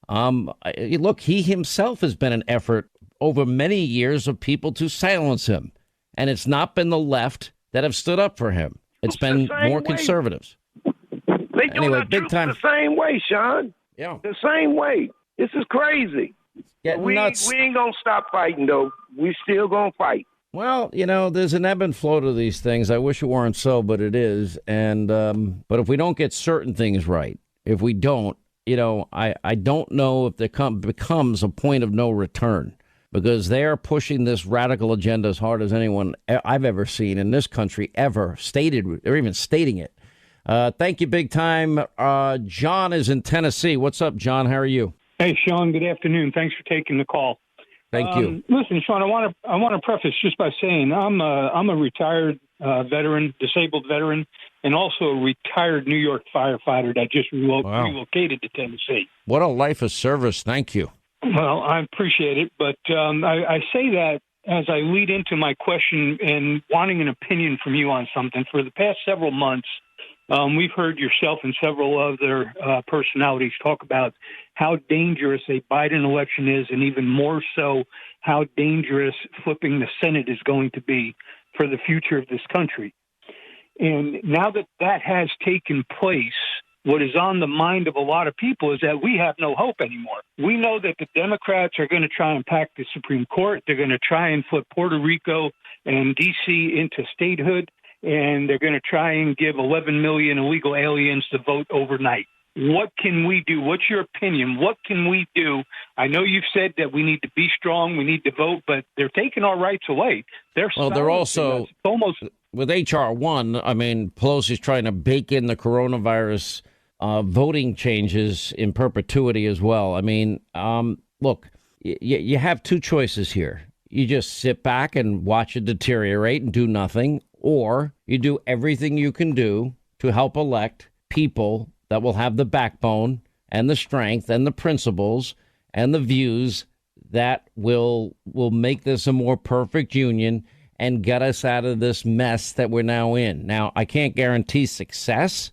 look, he himself has been an effort over many years of people to silence him. And it's not been the left that have stood up for him. It's been more conservatives. They doing our troops the same way, Sean. Yeah. The same way. This is crazy. We ain't going to stop fighting, though. We still going to fight. Well, there's an ebb and flow to these things. I wish it weren't so, but it is. And but if we don't get certain things right, if we don't, I don't know if there becomes a point of no return, because they're pushing this radical agenda as hard as anyone I've ever seen in this country ever stated or even stating it. Thank you, big time. John is in Tennessee. What's up, John? How are you? Hey, Sean. Good afternoon. Thanks for taking the call. Thank you. Listen, Sean, I want to preface just by saying I'm a retired veteran, disabled veteran, and also a retired New York firefighter that just relocated to Tennessee. What a life of service. Thank you. Well, I appreciate it, but I say that as I lead into my question and wanting an opinion from you on something. For the past several months, we've heard yourself and several other personalities talk about how dangerous a Biden election is, and even more so how dangerous flipping the Senate is going to be for the future of this country. And now that that has taken place, what is on the mind of a lot of people is that we have no hope anymore. We know that the Democrats are going to try and pack the Supreme Court. They're going to try and flip Puerto Rico and D.C. into statehood, and they're going to try and give 11 million illegal aliens to vote overnight. What can we do? What's your opinion? What can we do? I know you've said that we need to be strong, we need to vote, but they're taking our rights away. They're also almost with H.R. 1. I mean, Pelosi's trying to bake in the coronavirus voting changes in perpetuity as well. I mean, look, you have two choices here. You just sit back and watch it deteriorate and do nothing, or you do everything you can do to help elect people that will have the backbone and the strength and the principles and the views that will make this a more perfect union and get us out of this mess that we're now in. Now, I can't guarantee success.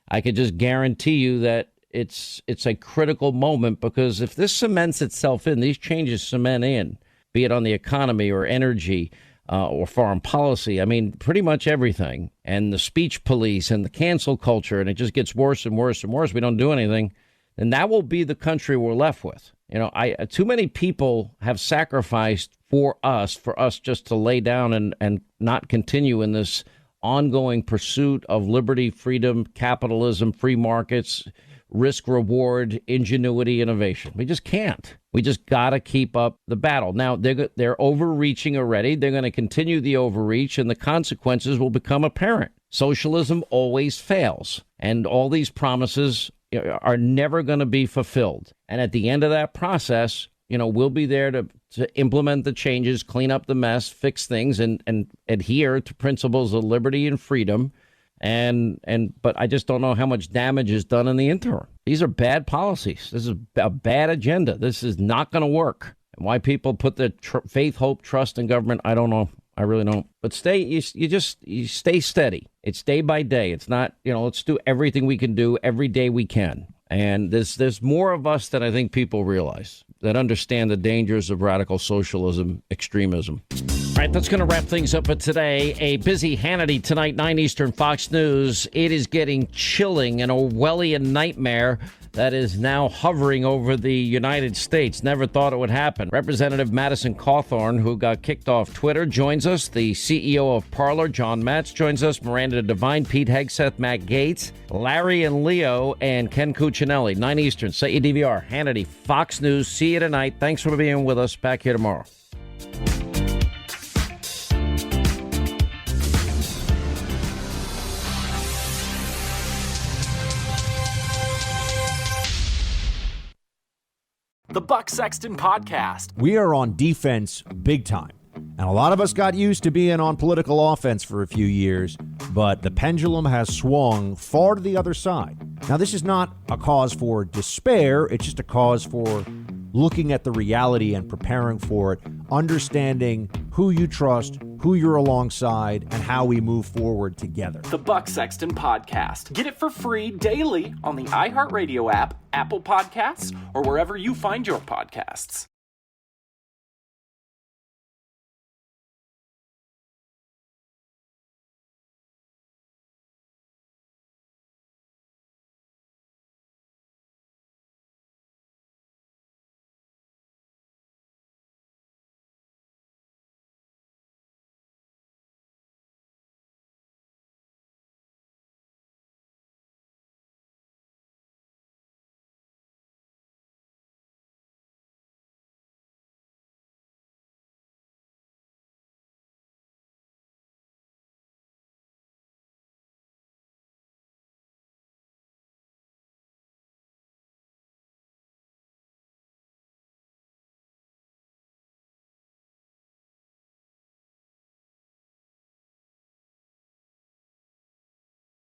I could just guarantee you that it's a critical moment, because if this cements itself in, these changes cement in, be it on the economy or energy or foreign policy, I mean, pretty much everything, and the speech police and the cancel culture, and it just gets worse and worse and worse. We don't do anything, then that will be the country we're left with. You know, too many people have sacrificed for us just to lay down and not continue in this ongoing pursuit of liberty, freedom, capitalism, free markets, risk, reward, ingenuity, innovation. We just can't. We just got to keep up the battle. Now, they're overreaching already. They're going to continue the overreach, and the consequences will become apparent. Socialism always fails, and all these promises are never going to be fulfilled. And at the end of that process, we'll be there to implement the changes, clean up the mess, fix things, and adhere to principles of liberty and freedom. But I just don't know how much damage is done in the interim. These are bad policies. This is a bad agenda. This is not going to work. And why people put their faith, hope, trust in government, I don't know. I really don't. But you stay steady. It's day by day. It's not, let's do everything we can do every day we can. And there's more of us than I think people realize that understand the dangers of radical socialism, extremism. All right, that's going to wrap things up for today. A busy Hannity tonight, 9 Eastern, Fox News. It is getting chilling, an Orwellian nightmare that is now hovering over the United States. Never thought it would happen. Representative Madison Cawthorn, who got kicked off Twitter, joins us. The CEO of Parler, John Matz, joins us. Miranda Devine, Pete Hegseth, Matt Gaetz, Larry and Leo, and Ken Cuccinelli. 9 Eastern, set your DVR. Hannity, Fox News. See you tonight. Thanks for being with us. Back here tomorrow. The Buck Sexton Podcast. We are on defense big time. And a lot of us got used to being on political offense for a few years, but the pendulum has swung far to the other side. Now, this is not a cause for despair. It's just a cause for looking at the reality and preparing for it, understanding who you trust, who you're alongside, and how we move forward together. The Buck Sexton Podcast. Get it for free daily on the iHeartRadio app, Apple Podcasts, or wherever you find your podcasts.